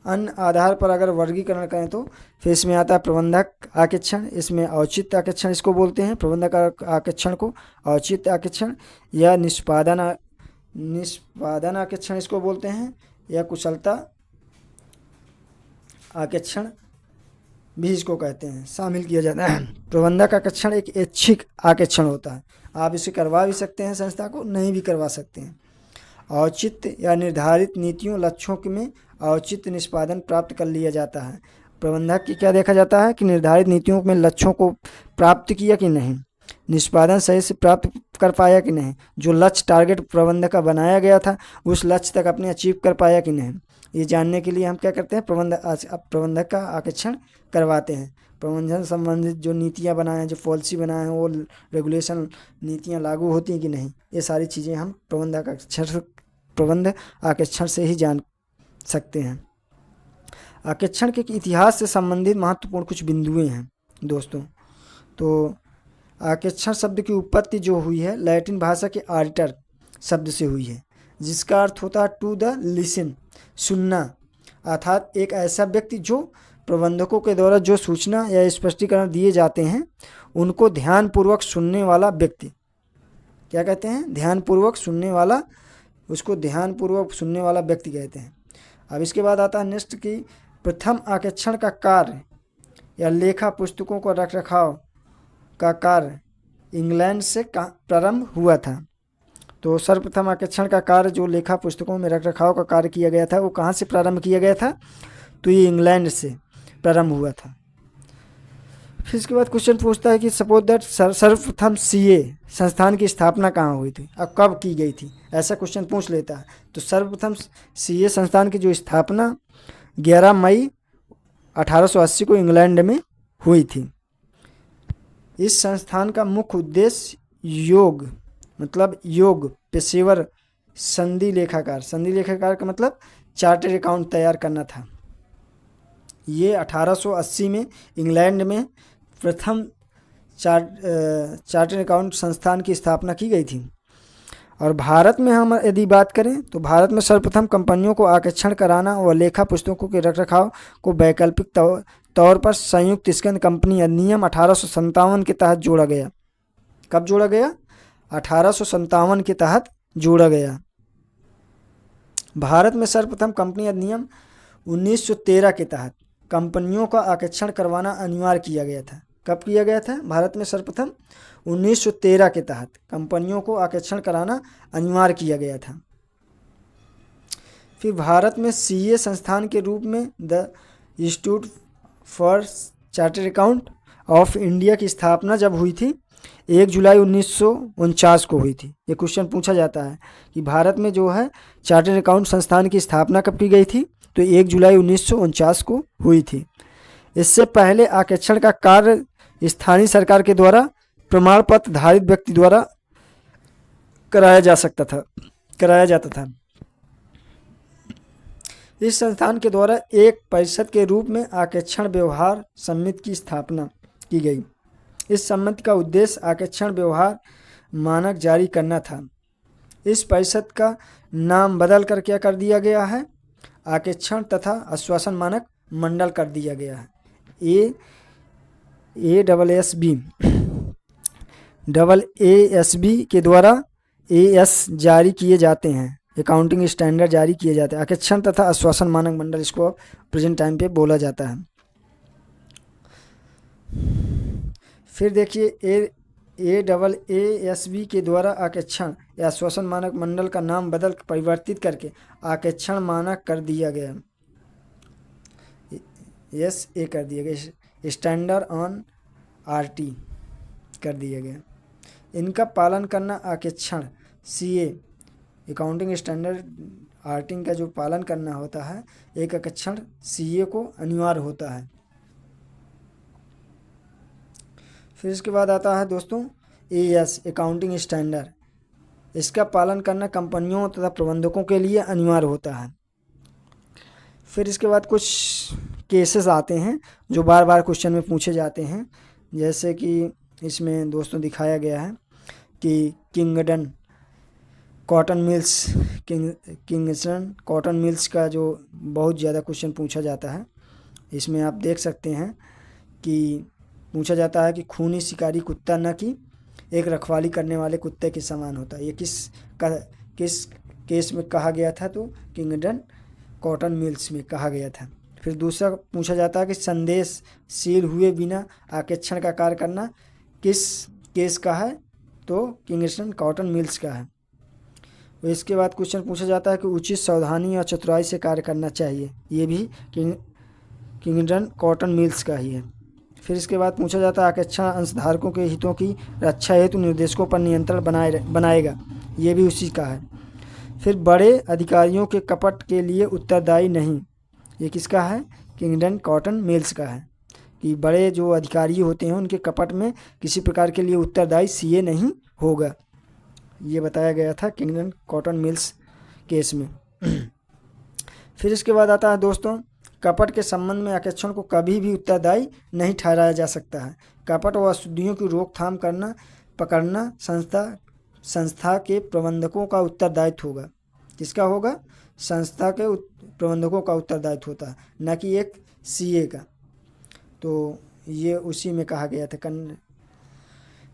अन्य आधार पर अगर वर्गीकरण करें तो फिर इसमें आता है प्रबंधक आकेक्षण, इसमें औचित्य आकेक्षण इसको बोलते हैं, प्रबंधक आकेक्षण को औचित्य आकेक्षण या निष्पादन आकेक्षण इसको बोलते हैं, या कुशलता आकेक्षण भी इसको कहते हैं, शामिल किया जाता है। प्रबंधक आकेक्षण एक ऐच्छिक आकेक्षण होता है, आप इसे करवा भी सकते हैं संस्था को, नहीं भी करवा सकते हैं। औचित्य या निर्धारित नीतियों लक्ष्यों में औचित्य निष्पादन प्राप्त कर लिया जाता है। प्रबंधक की क्या देखा जाता है कि निर्धारित नीतियों में लक्ष्यों को प्राप्त किया कि नहीं, निष्पादन सही से प्राप्त कर पाया कि नहीं, जो लक्ष्य टारगेट प्रबंधक का बनाया गया था उस लक्ष्य तक अपने अचीव कर पाया कि नहीं। ये जानने के लिए हम क्या करते हैं, प्रबंधक का आकर्षण करवाते हैं। प्रबंधन संबंधित जो नीतियाँ बनाए हैं, जो पॉलिसी बनाए हैं, वो रेगुलेशन नीतियाँ लागू होती हैं कि नहीं, ये सारी चीज़ें हम प्रबंध आकर्षण से ही जान सकते हैं। आकर्षण के इतिहास से संबंधित महत्वपूर्ण कुछ बिंदुएं हैं दोस्तों। तो आकर्षण शब्द की उत्पत्ति जो हुई है लैटिन भाषा के आर्टर शब्द से हुई है, जिसका अर्थ होता है टू द लिसन, सुनना, अर्थात एक ऐसा व्यक्ति जो प्रबंधकों के द्वारा जो सूचना या स्पष्टीकरण दिए जाते हैं उनको ध्यानपूर्वक सुनने वाला व्यक्ति। क्या कहते हैं, ध्यानपूर्वक सुनने वाला, उसको ध्यानपूर्वक सुनने वाला व्यक्ति कहते हैं। अब इसके बाद आता है नेक्स्ट की प्रथम आकर्षण का कार्य या लेखा पुस्तकों को रख रखाव का कार्य इंग्लैंड से प्रारंभ हुआ था। तो सर्वप्रथम आकर्षण का कार्य जो लेखा पुस्तकों में रख रखाव का कार्य किया गया था वो कहाँ से प्रारंभ किया गया था, तो ये इंग्लैंड से प्रारंभ हुआ था। फिर इसके बाद क्वेश्चन पूछता है कि सपोज दैट सर्वप्रथम सीए संस्थान की स्थापना कहाँ हुई थी और कब की गई थी, ऐसा क्वेश्चन पूछ लेता है। तो सर्वप्रथम सीए संस्थान की जो स्थापना 11 मई 1880 को इंग्लैंड में हुई थी। इस संस्थान का मुख्य उद्देश्य योग मतलब योग पेशेवर संधि लेखाकार का मतलब चार्टर्ड अकाउंट तैयार करना था। ये 1880 में इंग्लैंड में प्रथम चार्टर्ड अकाउंट संस्थान की स्थापना की गई थी। और भारत में हम यदि बात करें तो भारत में सर्वप्रथम कंपनियों को आकर्षण कराना व लेखा पुस्तकों के रखरखाव को वैकल्पिक तौर पर संयुक्त स्कंद कंपनी अधिनियम 1857 के तहत जोड़ा गया। कब जोड़ा गया, 1857 के तहत जोड़ा गया। भारत में सर्वप्रथम कंपनी अधिनियम 1913 के तहत कंपनियों का आकर्षण करवाना अनिवार्य किया गया था। कब किया गया था, भारत में सर्वप्रथम 1913 के तहत कंपनियों को आकर्षण कराना अनिवार्य किया गया था। फिर भारत में सीए संस्थान के रूप में the institute for chartered account of India की स्थापना जब हुई थी 1 जुलाई 1949 को हुई थी। ये क्वेश्चन पूछा जाता है कि भारत में जो है चार्टर्ड अकाउंट संस्थान की स्थापना कब की गई थी, तो 1 जुलाई 1949 को हुई थी। इससे पहले आकर्षण का कार्य स्थानीय सरकार के द्वारा प्रमाण पत्र धारित व्यक्ति द्वारा कराया जाता था। इस संस्थान के द्वारा एक परिषद के रूप में आकर्षण व्यवहार समिति की स्थापना की गई। इस समिति का उद्देश्य आकर्षण व्यवहार मानक जारी करना था। इस परिषद का नाम बदल कर क्या कर दिया गया है, आकर्षण तथा आश्वासन मानक मंडल कर दिया गया है। AASB के द्वारा AS जारी किए जाते हैं, अकाउंटिंग स्टैंडर्ड जारी किए जाते हैं। आकर्षण तथा आश्वासन मानक मंडल इसको अब प्रेजेंट टाइम पे बोला जाता है। फिर देखिए AASB के द्वारा आकर्षण या आश्वासन मानक मंडल का नाम बदल परिवर्तित करके आकर्षण मानक कर दिया गया, SA कर दिया गया, स्टैंडर्ड ऑन RT कर दिया गया। इनका पालन करना आकर्षण CA अकाउंटिंग स्टैंडर्ड RT का जो पालन करना होता है एक आकर्षण CA को अनिवार्य होता है। फिर इसके बाद आता है दोस्तों AS अकाउंटिंग स्टैंडर्ड, इसका पालन करना कंपनियों तथा प्रबंधकों के लिए अनिवार्य होता है। फिर इसके बाद कुछ केसेस आते हैं जो बार बार क्वेश्चन में पूछे जाते हैं, जैसे कि इसमें दोस्तों दिखाया गया है कि किंगस्टन कॉटन मिल्स का जो बहुत ज़्यादा क्वेश्चन पूछा जाता है। इसमें आप देख सकते हैं कि पूछा जाता है कि खूनी शिकारी कुत्ता न कि एक रखवाली करने वाले कुत्ते के समान होता है। ये किस केस में कहा गया था, तो किंगस्टन कॉटन मिल्स में कहा गया था। फिर दूसरा पूछा जाता है कि संदेश सील हुए बिना आकर्षण का कार्य करना किस केस का है, तो किंगस्टन कॉटन मिल्स का है। इसके बाद क्वेश्चन पूछा जाता है कि उचित सावधानी और चतुराई से कार्य करना चाहिए, ये भी किंगडन कॉटन मिल्स का ही है। फिर इसके बाद पूछा जाता है आरक्षण अंशधारकों के हितों की रक्षा हेतु निर्देशकों पर नियंत्रण बनाएगा, ये भी उसी का है। फिर बड़े अधिकारियों के कपट के लिए उत्तरदायी नहीं, ये किसका है? किंगडन कॉटन मिल्स का है कि बड़े जो अधिकारी होते हैं उनके कपट में किसी प्रकार के लिए उत्तरदायी सीए नहीं होगा, ये बताया गया था किंगडन कॉटन मिल्स केस में। फिर इसके बाद आता है दोस्तों, कपट के संबंध में आरक्षण को कभी भी उत्तरदायी नहीं ठहराया जा सकता है। कपट व अशुद्धियों की रोकथाम करना पकड़ना संस्था के प्रबंधकों का उत्तरदायित्व होगा। किसका होगा? संस्था के प्रबंधकों का उत्तरदायित्व होता है, न कि एक सीए का। तो ये उसी में कहा गया था।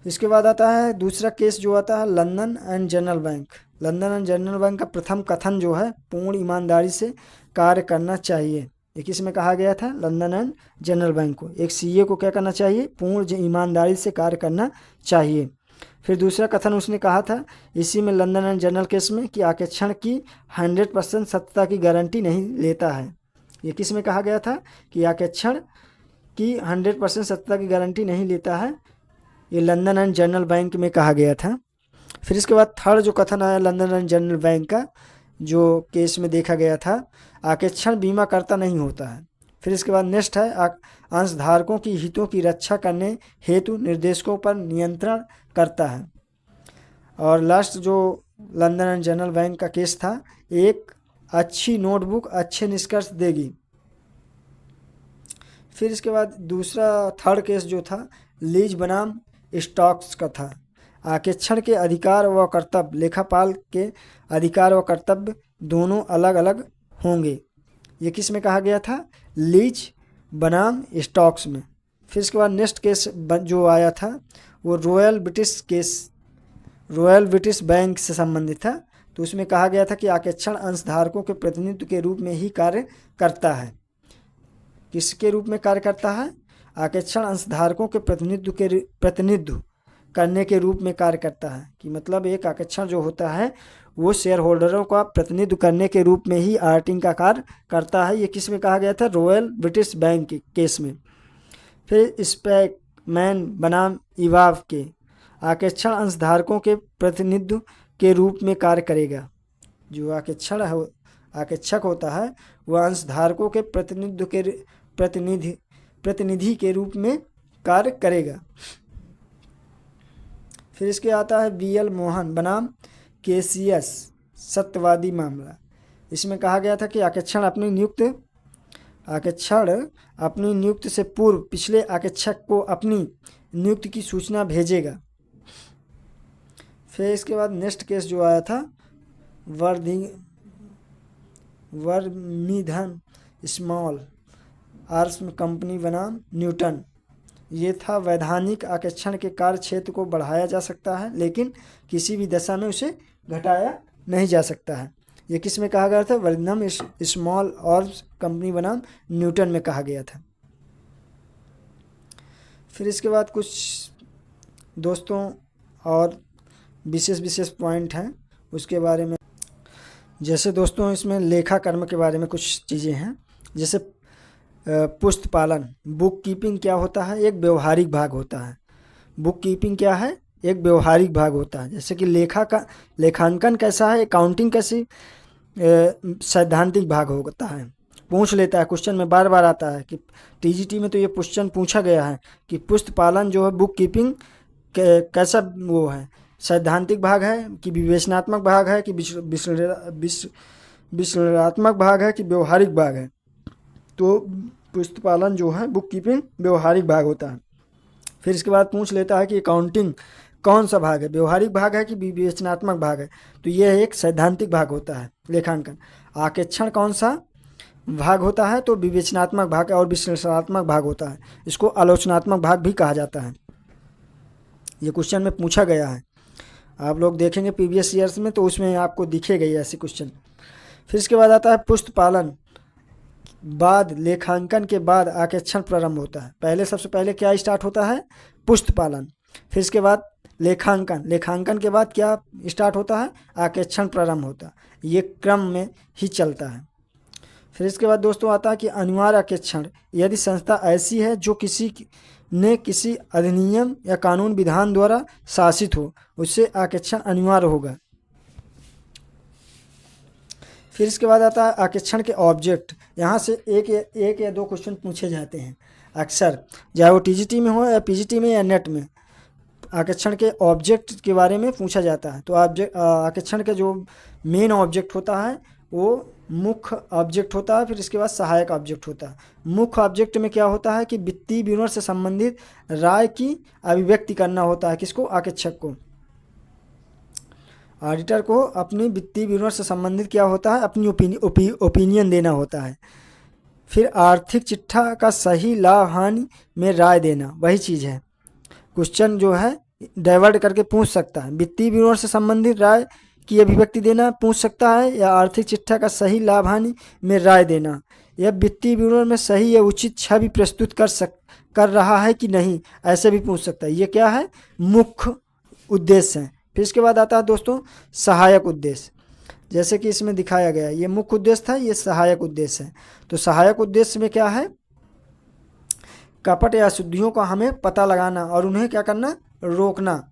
इसके बाद आता है दूसरा केस जो आता है London and general bank. London and general bank का प्रथम कथन जो है पूर्ण ईमानदारी से कार्य करना चाहिए, ये किस में कहा गया था? लंदन एंड जनरल बैंक को। एक सीए को क्या करना चाहिए? पूर्ण ईमानदारी से कार्य करना चाहिए। फिर दूसरा कथन उसने कहा था इसी में लंदन एंड जनरल केस में कि आरक्षण की 100% सत्यता की गारंटी नहीं लेता है, ये किस में कहा गया था? कि आरक्षण की 100% सत्यता की गारंटी नहीं लेता है, ये लंदन एंड जनरल बैंक में कहा गया था। फिर इसके बाद थर्ड जो कथन आया लंदन एंड जनरल बैंक का, जो केस में देखा गया था, आरक्षण बीमा करता नहीं होता है। फिर इसके बाद नेक्स्ट है अंशधारकों की हितों की रक्षा करने हेतु निर्देशकों पर नियंत्रण करता है। और लास्ट जो लंदन एंड जनरल बैंक का केस था, एक अच्छी नोटबुक अच्छे निष्कर्ष देगी। फिर इसके बाद दूसरा थर्ड केस जो था लीज बनाम स्टॉक्स का था। आरक्षण के अधिकार व कर्तव्य, लेखापाल के अधिकार व कर्तव्य दोनों अलग अलग होंगे, ये किस में कहा गया था? लीज बनाम स्टॉक्स में। फिर इसके बाद नेक्स्ट केस जो आया था वो रॉयल ब्रिटिश बैंक से संबंधित था। तो उसमें कहा गया था कि आरक्षण अंशधारकों के प्रतिनिधित्व के रूप में ही कार्य करता है। किसके रूप में कार्य करता है? आरक्षण अंशधारकों के प्रतिनिधित्व करने के रूप में कार्य करता है, कि मतलब एक आरक्षण जो होता है वो शेयर होल्डरों का प्रतिनिधित्व करने के रूप में ही आर्टिंग का कार्य करता है, ये किस में कहा गया था? रॉयल ब्रिटिश बैंक के केस में। फिर स्पैकमैन बनाम इवाव के, आरक्षण अंशधारकों के प्रतिनिधित्व के रूप में कार्य करेगा। जो आरक्षक होता है वह अंशधारकों के प्रतिनिधि के रूप में कार्य करेगा। फिर इसके आता है बीएल मोहन बनाम केसीएस सत्यवादी मामला। इसमें कहा गया था कि आरक्षण अपनी नियुक्ति से पूर्व पिछले आरक्षक को अपनी नियुक्ति की सूचना भेजेगा। फिर इसके बाद नेक्स्ट केस जो आया था वर्मीधन स्मॉल आर्म्स कंपनी बनाम न्यूटन। ये था वैधानिक आरक्षण के कार्य क्षेत्र को बढ़ाया जा सकता है लेकिन किसी भी दशा में उसे घटाया नहीं जा सकता है, ये किस में कहा गया था? वर्मीधन स्मॉल आर्म्स कंपनी बनाम न्यूटन में कहा गया था। फिर इसके बाद कुछ दोस्तों और विशेष पॉइंट हैं उसके बारे में। जैसे दोस्तों इसमें लेखा कर्म के बारे में कुछ चीज़ें हैं। जैसे पुस्त पालन, बुक कीपिंग क्या होता है? एक व्यवहारिक भाग होता है। बुक कीपिंग क्या है? एक व्यवहारिक भाग होता है। जैसे कि लेखांकन कैसा है? अकाउंटिंग कैसी सैद्धांतिक भाग होता है। पूछ लेता है क्वेश्चन में, बार बार आता है कि टीजीटी में तो ये क्वेश्चन पूछा गया है कि पुस्त पालन जो है बुक कीपिंग कैसा वो है? सैद्धांतिक भाग है कि विवेचनात्मक भाग है कि विश्लेषणात्मक भाग है कि व्यवहारिक भाग है? तो पुस्त पालन जो है बुक कीपिंग व्यवहारिक भाग होता है। फिर इसके बाद पूछ लेता है कि अकाउंटिंग कौन सा भाग है? व्यवहारिक भाग है कि विवेचनात्मक भाग है? तो यह एक सैद्धांतिक भाग होता है लेखांकन। आरक्षण कौन सा भाग होता है? तो विवेचनात्मक भाग और विश्लेषणात्मक भाग होता है। इसको आलोचनात्मक भाग भी कहा जाता है। ये क्वेश्चन में पूछा गया है, आप लोग देखेंगे प्रीवियस ईयर्स में तो उसमें आपको दिखेगा ऐसे क्वेश्चन। फिर इसके बाद आता है पुस्त पालन बाद लेखांकन के बाद आरक्षण प्रारंभ होता है। सबसे पहले क्या स्टार्ट होता है? पुस्त पालन। फिर इसके बाद लेखांकन, लेखांकन के बाद क्या स्टार्ट होता है, आकेक्षण प्रारंभ होता है। ये क्रम में ही चलता है। फिर इसके बाद दोस्तों आता है कि अनिवार्य आकेक्षण, यदि संस्था ऐसी है जो किसी अधिनियम या कानून विधान द्वारा शासित हो, उससे आकेक्षण अनिवार्य होगा। फिर इसके बाद आता है आकेक्षण के ऑब्जेक्ट। यहाँ से एक या दो क्वेश्चन पूछे जाते हैं अक्सर, चाहे वो टीजीटी में हो या पीजीटी में या नेट में। आकेक्षण के ऑब्जेक्ट के बारे में पूछा जाता है। तो आकेक्षण का जो मेन ऑब्जेक्ट होता है वो मुख्य ऑब्जेक्ट होता है, फिर इसके बाद सहायक ऑब्जेक्ट होता है। मुख्य ऑब्जेक्ट में क्या होता है कि वित्तीय विवरण से संबंधित राय की अभिव्यक्ति करना होता है। किसको, आकेक्षक को। ऑडिटर को अपनी वित्तीय विवरण से संबंधित क्या होता है, अपनी ओपिनियन देना होता है। फिर आर्थिक चिट्ठा का सही लाभ हानि में राय देना, वही चीज़ है। क्वेश्चन जो है डाइवर्ट करके पूछ सकता है, वित्तीय विवरण से संबंधित राय की अभिव्यक्ति देना पूछ सकता है, या आर्थिक चिट्ठा का सही लाभ हानि में राय देना, या वित्तीय विवरण में सही या उचित छवि प्रस्तुत कर रहा है कि नहीं, ऐसे भी पूछ सकता है। ये क्या है, मुख्य उद्देश्य है। फिर इसके बाद आता है दोस्तों सहायक उद्देश्य, जैसे कि इसमें दिखाया गया है। ये मुख्य उद्देश्य था, ये सहायक उद्देश्य है। तो सहायक उद्देश्य में क्या है, कपट या अशुद्धियों का हमें पता लगाना और उन्हें क्या करना, रोकना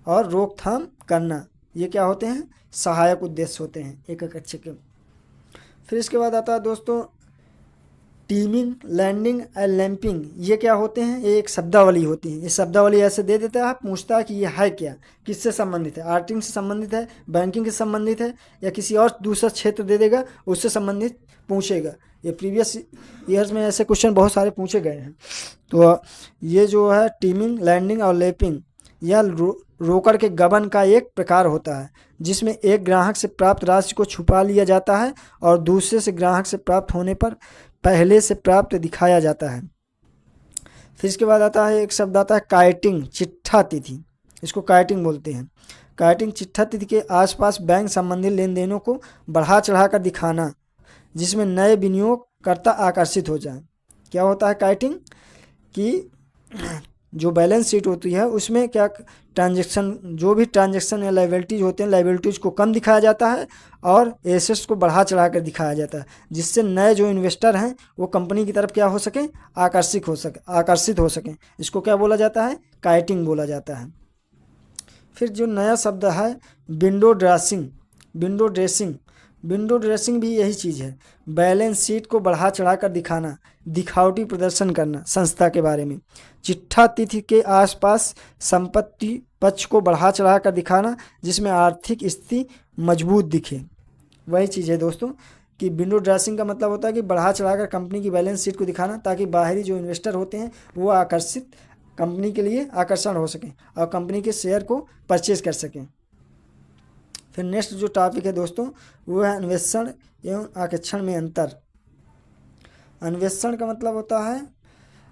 और रोकथाम करना। ये क्या होते हैं, सहायक उद्देश्य होते हैं एक अच्छे के। फिर इसके बाद आता है दोस्तों टीमिंग, लैंडिंग और लैंपिंग। ये क्या होते हैं, ये एक शब्दावली होती है। ये शब्दावली ऐसे दे देता है, पूछता है कि ये है क्या, किससे संबंधित है, आर्टिंग से संबंधित है, बैंकिंग से संबंधित है, या किसी और दूसरा क्षेत्र दे देगा उससे संबंधित पूछेगा। ये प्रीवियस ईयर्स में ऐसे क्वेश्चन बहुत सारे पूछे गए हैं। तो ये जो है टीमिंग, लैंडिंग और लैंपिंग, यह रोकड़ के गबन का एक प्रकार होता है, जिसमें एक ग्राहक से प्राप्त राशि को छुपा लिया जाता है और दूसरे से ग्राहक से प्राप्त होने पर पहले से प्राप्त दिखाया जाता है। फिर इसके बाद आता है एक शब्द आता है काइटिंग, चिट्ठा तिथि। इसको काइटिंग बोलते हैं। काइटिंग चिट्ठा तिथि के आसपास बैंक संबंधी लेन देनों को बढ़ा चढ़ाकर दिखाना, जिसमें नए विनियोगकर्ता आकर्षित हो जाए। क्या होता है काइटिंग, कि जो बैलेंस शीट होती है उसमें क्या ट्रांजैक्शन, जो भी ट्रांजैक्शन या लायबिलिटीज होते हैं, लायबिलिटीज को कम दिखाया जाता है और एसेट्स को बढ़ा चढ़ा कर दिखाया जाता है, जिससे नए जो इन्वेस्टर हैं वो कंपनी की तरफ क्या हो सके, आकर्षित हो सकें। इसको क्या बोला जाता है, काइटिंग बोला जाता है। फिर जो नया शब्द है विंडो ड्रेसिंग, विंडो ड्रेसिंग भी यही चीज़ है। बैलेंस शीट को बढ़ा चढ़ा कर दिखाना, दिखावटी प्रदर्शन करना संस्था के बारे में। चिट्ठा तिथि के आसपास संपत्ति पक्ष को बढ़ा चढ़ा कर दिखाना, जिसमें आर्थिक स्थिति मजबूत दिखे। वही चीज़ है दोस्तों कि विंडो ड्रेसिंग का मतलब होता है कि बढ़ा चढ़ा कर कंपनी की बैलेंस शीट को दिखाना, ताकि बाहरी जो इन्वेस्टर होते हैं वो कंपनी के लिए आकर्षण हो सकें और कंपनी के शेयर को परचेज कर सकें। फिर नेक्स्ट जो टॉपिक है दोस्तों वो है अन्वेषण एवं आकेक्षण में अंतर। अन्वेषण का मतलब होता है,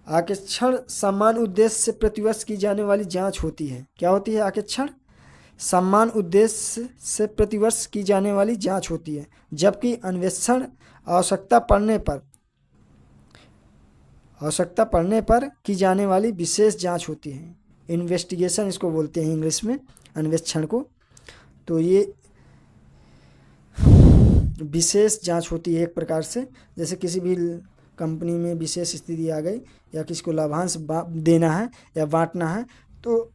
आकेक्षण समान उद्देश्य से प्रतिवर्ष की जाने वाली जांच होती है। क्या होती है आकेक्षण, समान उद्देश्य से प्रतिवर्ष की जाने वाली जांच होती है, जबकि अन्वेषण आवश्यकता पड़ने पर की जाने वाली विशेष जांच होती है। इन्वेस्टिगेशन इसको बोलते हैं इंग्लिश में, अन्वेषण को। तो ये विशेष जांच होती है एक प्रकार से, जैसे किसी भी कंपनी में विशेष स्थिति आ गई या किसी को लाभांश देना है या बांटना है तो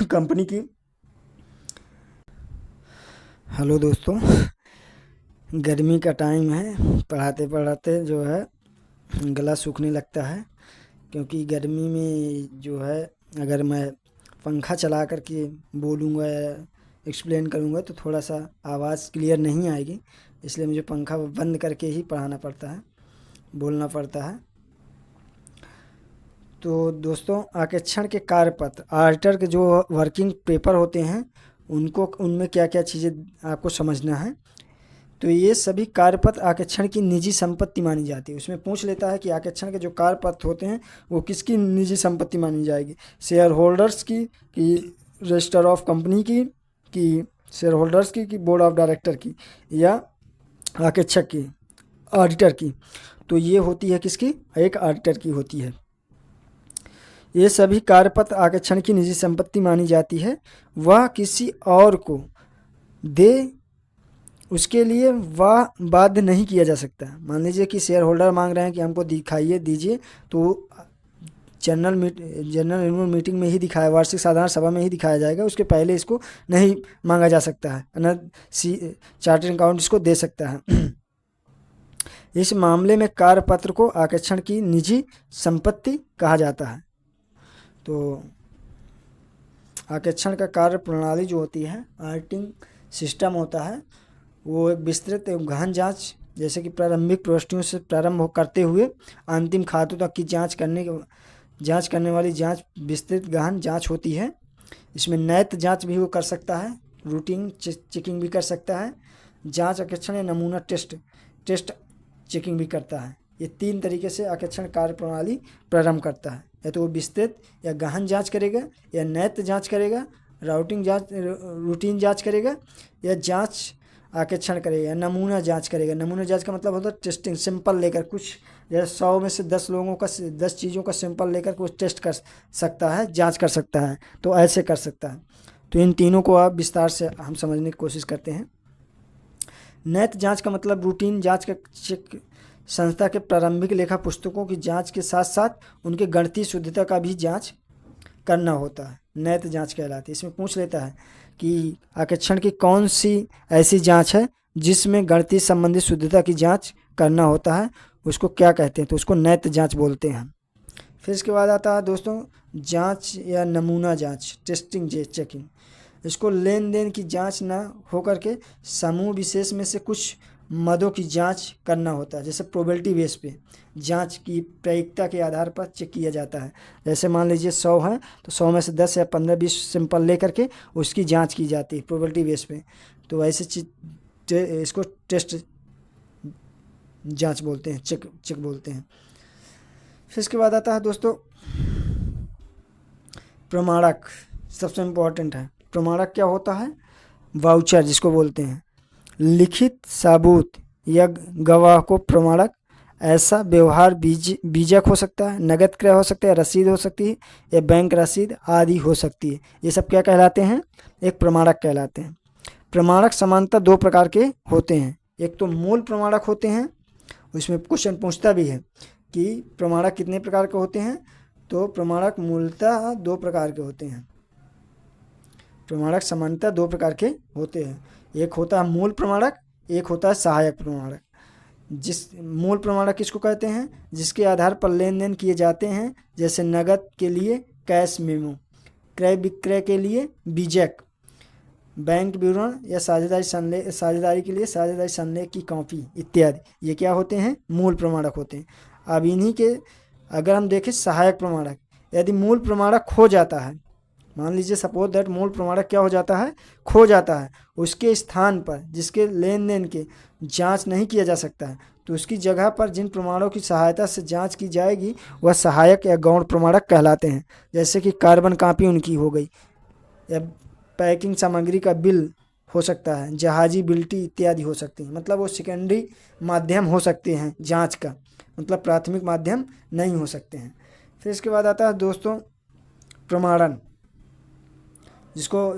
कंपनी की। हेलो दोस्तों, गर्मी का टाइम है, पढ़ाते पढ़ाते जो है गला सूखने लगता है, क्योंकि गर्मी में जो है अगर मैं पंखा चला कर के बोलूँगा या एक्सप्लेन करूँगा तो थोड़ा सा आवाज़ क्लियर नहीं आएगी, इसलिए मुझे पंखा बंद करके ही पढ़ाना पड़ता है, बोलना पड़ता है। तो दोस्तों आकेक्षण के कार्यपत्र, ऑडिटर के जो वर्किंग पेपर होते हैं उनमें क्या क्या चीज़ें आपको समझना है। तो ये सभी कार्यपत्र आकेक्षण की निजी संपत्ति मानी जाती है। उसमें पूछ लेता है कि आकेक्षण के जो कार्यपत्र होते हैं वो किसकी निजी संपत्ति मानी जाएगी, शेयर होल्डर्स की, कि रजिस्टर ऑफ कंपनी की, कि शेयर होल्डर्स की, कि बोर्ड ऑफ डायरेक्टर की, या आकेक्षक की, ऑडिटर की। तो ये होती है किसकी, एक ऑडिटर की होती है। ये सभी कार्यपत्र आरक्षण की निजी संपत्ति मानी जाती है। वह किसी और को दे, उसके लिए वह बाध्य नहीं किया जा सकता। मान लीजिए कि शेयर होल्डर मांग रहे हैं कि हमको दिखाइए दीजिए, तो जनरल एनुअल मीटिंग में ही दिखाया, वार्षिक साधारण सभा में ही दिखाया जाएगा, उसके पहले इसको नहीं मांगा जा सकता है। चार्टर्ड अकाउंट इसको दे सकता है। इस मामले में कार्यपत्र को आरक्षण की निजी संपत्ति कहा जाता है। तो आरक्षण का कार्य प्रणाली जो होती है, ऑडिटिंग सिस्टम होता है, वो एक विस्तृत एवं गहन जांच, जैसे कि प्रारंभिक प्रविष्टियों से प्रारंभ करते हुए अंतिम खातों तक की जांच करने वाली जांच विस्तृत गहन जांच होती है। इसमें नैत जांच भी वो कर सकता है, रूटीन चेकिंग भी कर सकता है, जांच आरक्षण या नमूना टेस्ट चेकिंग भी करता है। ये 3 तरीके से आरक्षण कार्य प्रणाली प्रारंभ करता है। या तो वो विस्तृत या गहन जांच करेगा, या नैत जांच करेगा, रूटीन जांच करेगा, या जांच आरक्षण करेगा, नमूना जांच करेगा। नमूना जांच का मतलब होता है टेस्टिंग, सिंपल लेकर, कुछ जैसे 100 में से 10 लोगों का 10 चीज़ों का सिंपल लेकर कुछ टेस्ट कर सकता है, जांच कर सकता है, तो ऐसे कर सकता है। तो इन तीनों को आप विस्तार से हम समझने की कोशिश करते हैं। नैत जांच का मतलब रूटीन जांच का संस्था के प्रारंभिक लेखा पुस्तकों की जांच के साथ साथ उनके गणितीय शुद्धता का भी जांच करना होता है, नैत जांच कहलाती है। इसमें पूछ लेता है कि आरक्षण की कौन सी ऐसी जांच है जिसमें गणितीय संबंधी शुद्धता की जांच करना होता है, उसको क्या कहते हैं, तो उसको नैत जांच बोलते हैं। फिर इसके बाद आता है दोस्तों जांच या नमूना जांच, टेस्टिंग चेकिंग। इसको लेन देन की जांच ना होकर के समूह विशेष में से कुछ मदों की जांच करना होता है, जैसे प्रोबेबिलिटी बेस पे जांच की प्रायिकता के आधार पर चेक किया जाता है। जैसे मान लीजिए 100 है तो 100 में से 10 या 15-20 सिंपल ले करके उसकी जांच की जाती है प्रोबेबिलिटी बेस पे। तो ऐसे इसको टेस्ट जांच बोलते हैं, चेक बोलते हैं। फिर इसके बाद आता है दोस्तों प्रमाणक, सबसे इम्पोर्टेंट है। प्रमाणक क्या होता है? वाउचर जिसको बोलते हैं, लिखित सबूत या गवाह को प्रमाणक। ऐसा व्यवहार बीजक हो सकता है, नगद क्रय हो सकता है, रसीद हो सकती है, या बैंक रसीद आदि हो सकती है। ये सब क्या कहलाते हैं? एक प्रमाणक कहलाते हैं। प्रमाणक सामान्यतः 2 प्रकार के होते हैं। एक तो मूल प्रमाणक होते हैं, उसमें क्वेश्चन पूछता भी है कि प्रमाणक कितने प्रकार के होते हैं, तो प्रमाणक मूलतः 2 प्रकार के होते हैं। प्रमाणक सामान्यतः 2 प्रकार के होते हैं। एक होता है मूल प्रमाणक, एक होता है सहायक प्रमाणक। मूल प्रमाणक किसको कहते हैं? जिसके आधार पर लेन देन किए जाते हैं, जैसे नगद के लिए कैश मेमो, क्रय विक्रय के लिए बीजक, बैंक विवरण या साझेदारी के लिए साझेदारी संलेख की कॉपी इत्यादि। ये क्या होते हैं? मूल प्रमाणक होते हैं। अब इन्हीं के अगर हम देखें सहायक प्रमाणक, यदि मूल प्रमाणक खो जाता है, मान लीजिए सपोज दैट मूल प्रमाणक क्या हो जाता है? खो जाता है, उसके स्थान पर जिसके लेन देन के जांच नहीं किया जा सकता है, तो उसकी जगह पर जिन प्रमाणों की सहायता से जांच की जाएगी वह सहायक या गौण प्रमाणक कहलाते हैं। जैसे कि कार्बन कॉपी उनकी हो गई, या पैकिंग सामग्री का बिल हो सकता है, जहाजी बिल्टी इत्यादि हो सकती हैं। मतलब वो सेकेंडरी माध्यम हो सकते हैं जांच का, मतलब प्राथमिक माध्यम नहीं हो सकते हैं। फिर इसके बाद आता है दोस्तों प्रमाणन, जिसको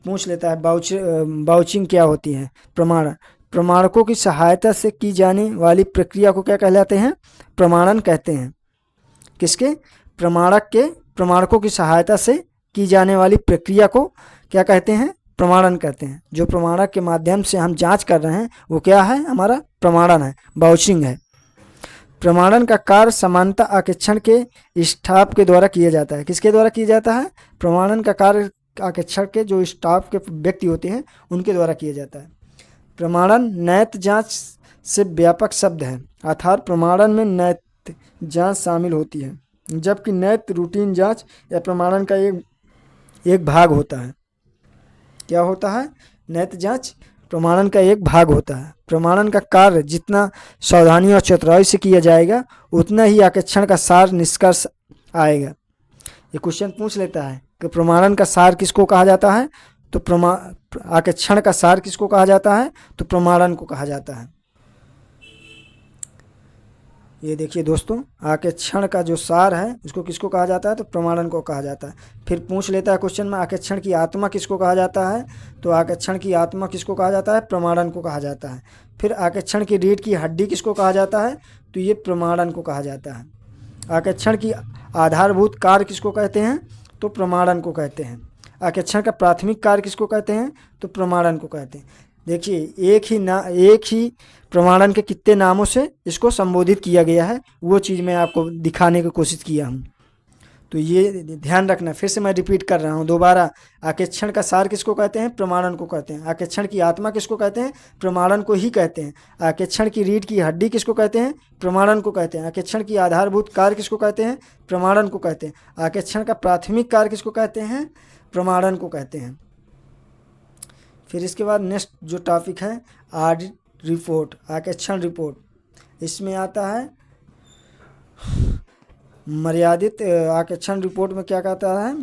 पूछ लेता है बाउचिंग क्या होती है? प्रमाणन। प्रमाणकों की सहायता से की जाने वाली प्रक्रिया को क्या कहलाते हैं? प्रमाणन कहते हैं। किसके? प्रमाणकों की सहायता से की जाने वाली प्रक्रिया को क्या कहते हैं? प्रमाणन कहते हैं। जो प्रमाणक के माध्यम से हम जांच कर रहे हैं वो क्या है? हमारा प्रमाणन है, बाउचिंग है। प्रमाणन का कार्य सामान्यतः आरक्षण के स्टाफ के द्वारा किया जाता है। किसके द्वारा किया जाता है? प्रमाणन का कार्य आरक्षण के जो स्टाफ के व्यक्ति होते हैं उनके द्वारा किया जाता है। प्रमाणन नैत जांच से व्यापक शब्द है, अर्थात प्रमाणन में नैत जांच शामिल होती है, जबकि नैत रूटीन जांच या प्रमाणन का एक भाग होता है। क्या होता है? नैत जांच प्रमाणन का एक भाग होता है। प्रमाणन का कार्य जितना सावधानी और चतुराई से किया जाएगा उतना ही आरक्षण का सार निष्कर्ष आएगा। ये क्वेश्चन पूछ लेता है कि प्रमाणन का सार किसको कहा जाता है? तो आरक्षण का सार किसको कहा जाता है? तो प्रमाणन को कहा जाता है। ये देखिए दोस्तों, आकेक्षण का जो सार है उसको किसको कहा जाता है, तो प्रमाणन को कहा जाता है। फिर पूछ लेता है क्वेश्चन में, आकेक्षण की आत्मा किसको कहा जाता है, तो आकेक्षण की आत्मा किसको कहा जाता है, प्रमाणन को कहा जाता है। फिर आकेक्षण की रीढ़ की हड्डी किसको कहा जाता है, तो ये प्रमाणन को कहा जाता है। आकेक्षण की आधारभूत कार्य किसको कहते हैं, तो प्रमाणन को कहते हैं। आकेक्षण का प्राथमिक कार्य किसको कहते हैं, तो प्रमाणन को कहते हैं। देखिए एक ही प्रमाणन के कितने नामों से इसको संबोधित किया गया है, वो चीज़ मैं आपको दिखाने की कोशिश किया हूँ। तो ये ध्यान रखना, फिर से मैं रिपीट कर रहा हूँ दोबारा। आकेक्षण का सार किसको कहते हैं, प्रमाणन को कहते हैं। आकेक्षण की आत्मा किसको कहते हैं, प्रमाणन को ही कहते हैं। आकेक्षण की रीढ़ की हड्डी किसको कहते हैं, प्रमाणन को कहते हैं। आकेक्षण की आधारभूत कार्य किसको कहते हैं, प्रमाणन को कहते हैं। आकेक्षण का प्राथमिक कार्य किसको कहते हैं, प्रमाणन को कहते हैं। फिर इसके बाद नेक्स्ट जो टॉपिक है, ऑडिट रिपोर्ट, आकेक्षण रिपोर्ट। इसमें आता है मर्यादित आकेक्षण रिपोर्ट में क्या कहता है,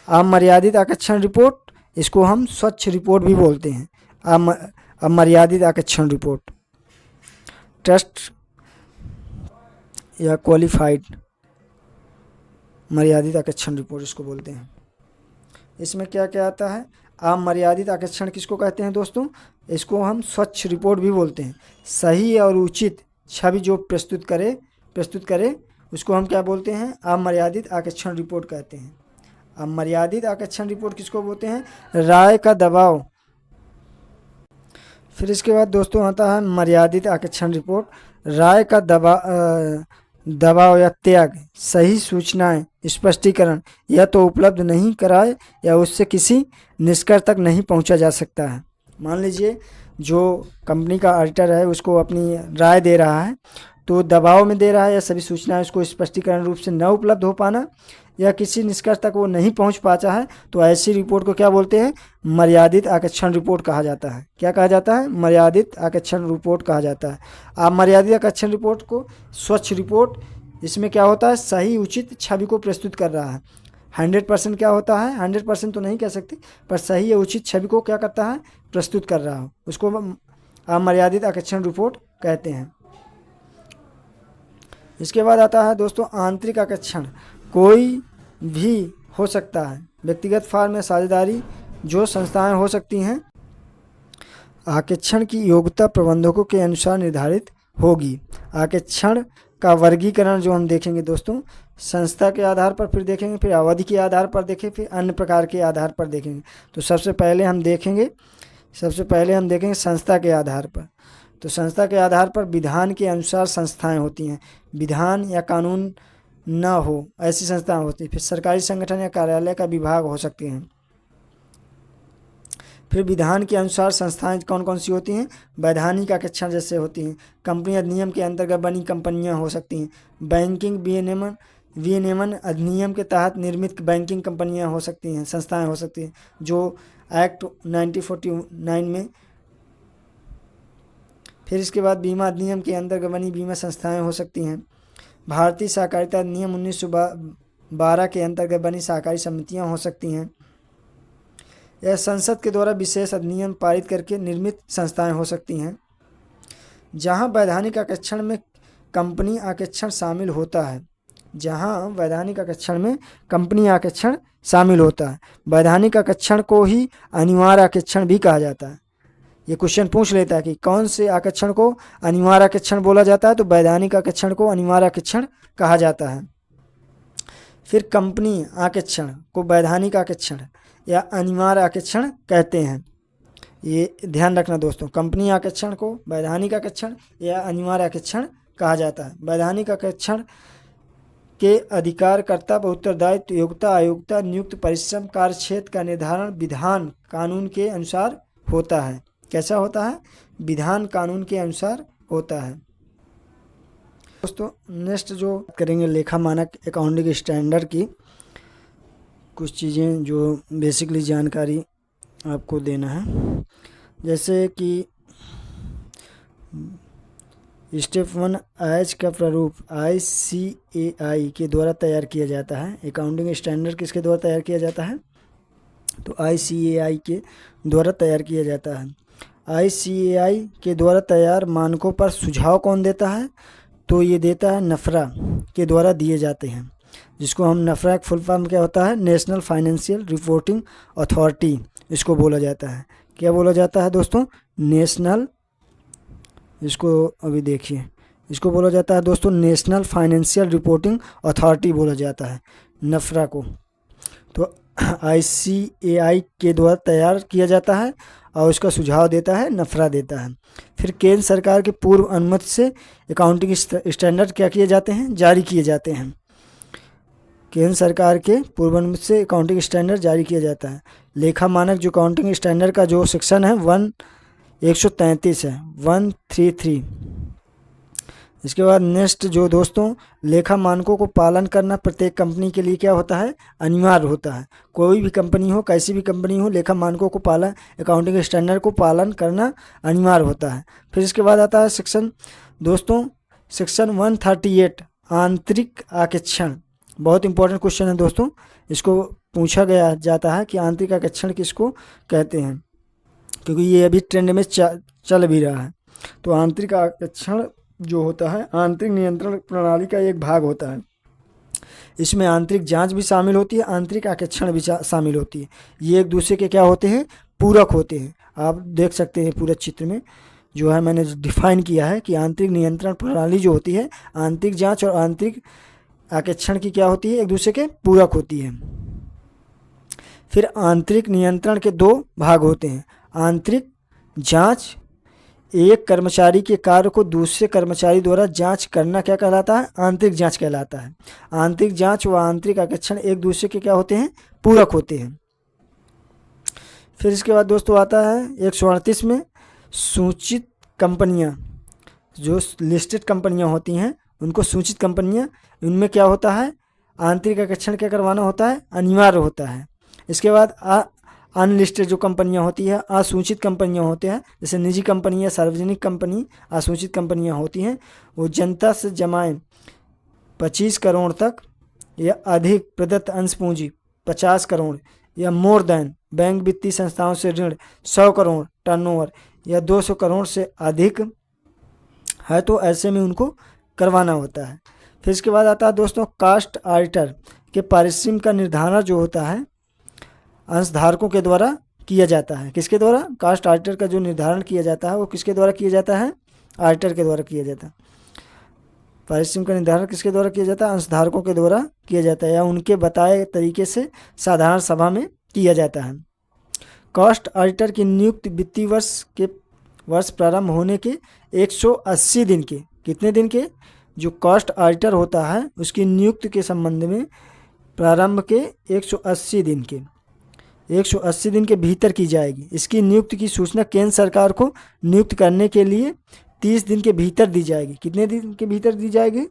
अमर्यादित आकेक्षण रिपोर्ट, इसको हम स्वच्छ रिपोर्ट भी बोलते हैं। अमर्यादित आकेक्षण रिपोर्ट, ट्रस्ट या क्वालिफाइड मर्यादित आकेक्षण रिपोर्ट इसको बोलते हैं। इसमें क्या क्या आता है, अमर्यादित आकेक्षण किसको कहते हैं दोस्तों, इसको हम स्वच्छ रिपोर्ट भी बोलते हैं। सही और उचित छवि जो प्रस्तुत करे उसको हम क्या बोलते हैं, अमर्यादित आकेक्षण रिपोर्ट कहते हैं। अमर्यादित आकेक्षण रिपोर्ट किसको बोलते हैं, राय का दबाव। फिर इसके बाद दोस्तों आता है मर्यादित आकेक्षण रिपोर्ट, राय का दबाव या त्याग, सही सूचनाएं, स्पष्टीकरण या तो उपलब्ध नहीं कराए या उससे किसी निष्कर्ष तक नहीं पहुंचा जा सकता है। मान लीजिए जो कंपनी का ऑडिटर है उसको अपनी राय दे रहा है, तो दबाव में दे रहा है या सभी सूचनाएं उसको स्पष्टीकरण रूप से न उपलब्ध हो पाना या किसी निष्कर्ष तक वो नहीं पहुंच पाता है, तो ऐसी रिपोर्ट को क्या बोलते हैं, मर्यादित आकेक्षण रिपोर्ट कहा जाता है। क्या कहा जाता है, मर्यादित आकेक्षण रिपोर्ट कहा जाता है। आप मर्यादित आकेक्षण रिपोर्ट को स्वच्छ रिपोर्ट, इसमें क्या होता है, सही उचित छवि को प्रस्तुत कर रहा है। 100% क्या होता है, 100% तो नहीं कह सकते, पर सही या उचित छवि को क्या करता है, प्रस्तुत कर रहा हो, उसको अमर्यादित आकेक्षण रिपोर्ट कहते हैं। इसके बाद आता है दोस्तों आंतरिक आकेक्षण, कोई भी हो सकता है, व्यक्तिगत फर्म या साझेदारी जो संस्थाएं हो सकती हैं। आकेक्षण की योग्यता प्रबंधकों के अनुसार निर्धारित होगी। आकेक्षण का वर्गीकरण जो हम देखेंगे दोस्तों, संस्था के आधार पर फिर देखेंगे, फिर अवधि के आधार पर देखें, फिर अन्य प्रकार के आधार पर देखेंगे। तो सबसे पहले हम देखेंगे संस्था के आधार पर। तो संस्था के आधार पर विधान के अनुसार संस्थाएं होती हैं, विधान या कानून न हो ऐसी संस्थाएं होती हैं। फिर सरकारी संगठन या कार्यालय का विभाग हो सकते हैं। फिर विधान के अनुसार संस्थाएं कौन कौन सी होती हैं, वैधानिक आकेक्षण जैसे होती हैं, कंपनी अधिनियम के अंतर्गत बनी कंपनियां हो सकती हैं, बैंकिंग विनियमन अधिनियम के तहत निर्मित बैंकिंग कंपनियां हो सकती हैं, संस्थाएं हो सकती हैं जो एक्ट 1949 में। फिर इसके बाद बीमा अधिनियम के अंतर्गत बनी बीमा संस्थाएं हो सकती हैं। भारतीय सहकारिता अधिनियम 1912 के अंतर्गत बनी सहकारी समितियां हो सकती हैं। यह संसद के द्वारा विशेष अधिनियम पारित करके निर्मित संस्थाएं हो सकती हैं। जहां वैधानिक आकेक्षण में कंपनी आकेक्षण शामिल होता है, वैधानिक आकेक्षण को ही अनिवार्य आकेक्षण भी कहा जाता है। ये क्वेश्चन पूछ लेता है कि कौन से आकेक्षण को अनिवार्य आकेक्षण बोला जाता है, तो वैधानिक आकेक्षण को अनिवार्य आकेक्षण कहा जाता है। फिर कंपनी आकेक्षण को वैधानिक आकेक्षण या अनिवार्य आकेक्षण कहते हैं। ये ध्यान रखना दोस्तों, कंपनी आकेक्षण को वैधानिक आकेक्षण या अनिवार्य आकेक्षण कहा जाता है। वैधानिक आकेक्षण के अधिकारकर्ता व उत्तरदायित्व, योग्यता, अयोग्यता, नियुक्त, परिश्रम, कार्यक्षेत्र का निर्धारण विधान कानून के अनुसार होता है। कैसा होता है, विधान कानून के अनुसार होता है। दोस्तों नेक्स्ट जो करेंगे लेखा मानक अकाउंटिंग स्टैंडर्ड की कुछ चीज़ें जो बेसिकली जानकारी आपको देना है। जैसे कि स्टेप 1 आज का प्रारूप ICAI के द्वारा तैयार किया जाता है। अकाउंटिंग स्टैंडर्ड किसके द्वारा तैयार किया जाता है, तो ICAI के द्वारा तैयार किया जाता है। ICAI के द्वारा तैयार मानकों पर सुझाव कौन देता है, तो ये देता है नफरा के द्वारा दिए जाते हैं, जिसको हम नफरा का फुल फॉर्म क्या होता है, नेशनल फाइनेंशियल रिपोर्टिंग अथॉरिटी, इसको बोला जाता है। क्या बोला जाता है दोस्तों, नेशनल, इसको अभी देखिए, इसको बोला जाता है दोस्तों नेशनल फाइनेंशियल रिपोर्टिंग अथॉरिटी बोला जाता है नफरा को। तो ICAI के द्वारा तैयार किया जाता है और उसका सुझाव देता है नफरा देता है। फिर केंद्र सरकार के पूर्व अनुमति से अकाउंटिंग स्टैंडर्ड क्या किए जाते हैं, जारी किए जाते हैं। केंद्र सरकार के पूर्व अनुमति से अकाउंटिंग स्टैंडर्ड जारी किया जाता है। लेखा मानक जो अकाउंटिंग स्टैंडर्ड का जो सेक्शन है 133 है, 133। इसके बाद नेक्स्ट जो दोस्तों, लेखा मानकों को पालन करना प्रत्येक कंपनी के लिए क्या होता है, अनिवार्य होता है। कोई भी कंपनी हो, कैसी भी कंपनी हो, लेखा मानकों को पालन, अकाउंटिंग स्टैंडर्ड को पालन करना अनिवार्य होता है। फिर इसके बाद आता है सेक्शन दोस्तों, सेक्शन 138 आंतरिक आकेक्षण। बहुत इंपॉर्टेंट क्वेश्चन है दोस्तों, इसको पूछा गया जाता है कि आंतरिक आकेक्षण किसको कहते हैं, क्योंकि ये अभी ट्रेंड में चल भी रहा है। तो आंतरिक आकेक्षण जो होता है आंतरिक नियंत्रण प्रणाली का एक भाग होता है। इसमें आंतरिक जांच भी शामिल होती है, आंतरिक आकेक्षण भी शामिल होती है। ये एक दूसरे के क्या होते हैं, पूरक होते हैं। आप देख सकते हैं पूरा चित्र में जो है मैंने डिफाइन किया है कि आंतरिक नियंत्रण प्रणाली जो होती है, आंतरिक जांच और आंतरिक आकेक्षण की क्या होती है, एक दूसरे के पूरक होती है। फिर आंतरिक नियंत्रण के दो भाग होते हैं। आंतरिक जांच, एक कर्मचारी के कार्य को दूसरे कर्मचारी द्वारा जांच करना क्या कहलाता है, आंतरिक जांच कहलाता है। आंतरिक जांच व आंतरिक आकेक्षण एक दूसरे के क्या होते हैं, पूरक होते हैं। फिर इसके बाद दोस्तों आता है 138 में सूचित कंपनियां, जो लिस्टेड कंपनियां होती हैं उनको सूचित कंपनियां, उनमें क्या होता है, आंतरिक आकेक्षण क्या करवाना होता है, अनिवार्य होता है। इसके बाद अनलिस्टेड जो कंपनियां होती है, असूचित कंपनियां होते हैं, जैसे निजी कंपनी या सार्वजनिक कंपनी, असूचित कंपनियां होती हैं। वो जनता से जमाएं 25 करोड़ तक या अधिक प्रदत्त अंश पूंजी 50 करोड़ या मोर देन बैंक वित्तीय संस्थाओं से ऋण 100 करोड़ टर्नओवर या 200 करोड़ से अधिक है, तो ऐसे में उनको करवाना होता है। फिर इसके बाद आता है दोस्तों कास्ट ऑडिटर के पारिश्रमिक का निर्धारण जो होता है अंशधारकों के द्वारा किया जाता है। किसके द्वारा, कास्ट ऑडिटर का जो निर्धारण किया जाता है वो किसके द्वारा किया जाता है, ऑडिटर के द्वारा किया जाता है। पारिश्रमिक का निर्धारण किसके द्वारा किया जाता है, अंशधारकों के द्वारा किया जाता है या उनके बताए तरीके से साधारण सभा में किया जाता है। कास्ट ऑडिटर की नियुक्ति वित्तीय वर्ष प्रारंभ होने के 180 दिन के, कितने दिन के, जो कास्ट ऑडिटर होता है उसकी नियुक्ति के संबंध में प्रारंभ के 180 दिन के भीतर की जाएगी। इसकी नियुक्ति की सूचना केंद्र सरकार को नियुक्त करने के लिए 30 दिन के भीतर दी जाएगी। कितने दिन के भीतर दी जाएगी,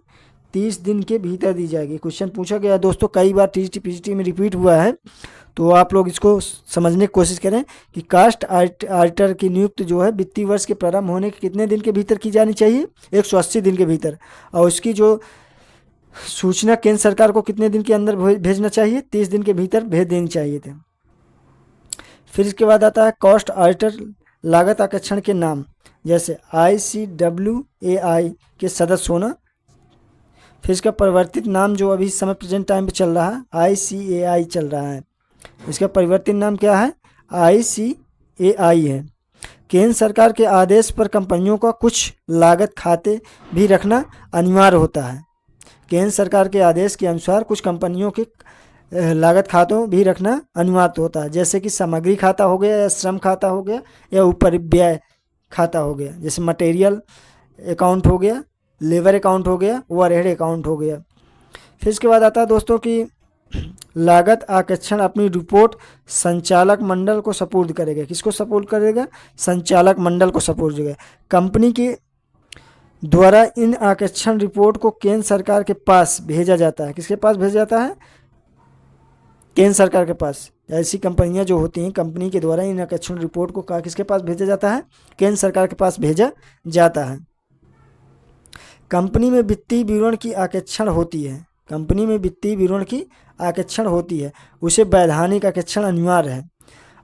30 दिन के भीतर दी जाएगी। क्वेश्चन पूछा गया दोस्तों, कई बार टीजीटी पीजीटी में रिपीट हुआ है, तो आप लोग इसको समझने की कोशिश करें कि कास्ट ऑडिटर की नियुक्ति जो है वित्तीय वर्ष के प्रारंभ होने के कितने दिन के भीतर की जानी चाहिए, 180 दिन के भीतर। और उसकी जो सूचना केंद्र सरकार को कितने दिन के अंदर भेजना चाहिए, 30 दिन के भीतर भेज देनी चाहिए थे। फिर इसके बाद आता है कास्ट ऑडिटर लागत आकेक्षण के नाम, जैसे ICWAI के सदस्य होना। फिर इसका परिवर्तित नाम जो अभी समय प्रेजेंट टाइम पे चल रहा है ICAI चल रहा है, इसका परिवर्तित नाम क्या है, ICAI है। केंद्र सरकार के आदेश पर कंपनियों का कुछ लागत खाते भी रखना अनिवार्य होता है। केंद्र सरकार के आदेश के अनुसार कुछ कंपनियों के लागत खातों भी रखना अनिवार्य होता है, जैसे कि सामग्री खाता हो गया या श्रम खाता हो गया या उपरिव्यय खाता हो गया, जैसे मटेरियल अकाउंट हो गया, लेबर अकाउंट हो गया, ओवरहेड अकाउंट हो गया। फिर इसके बाद आता है दोस्तों कि लागत आकेक्षण अपनी रिपोर्ट संचालक मंडल को सपुर्द करेगा। किसको सपुर्द करेगा, संचालक मंडल को सपुर्द करेगा। कंपनी के द्वारा इन आकेक्षण रिपोर्ट को केंद्र सरकार के पास भेजा जाता है। किसके पास भेजा जाता है, केंद्र सरकार के पास। ऐसी कंपनियां जो होती हैं, कंपनी के द्वारा इन आकेक्षण रिपोर्ट को किसके पास भेजा जाता है, केंद्र सरकार के पास भेजा जाता है। कंपनी में वित्तीय विवरण की आकेक्षण होती है, कंपनी में वित्तीय विवरण की आकेक्षण होती है, उसे वैधानिक आकेक्षण अनिवार्य है।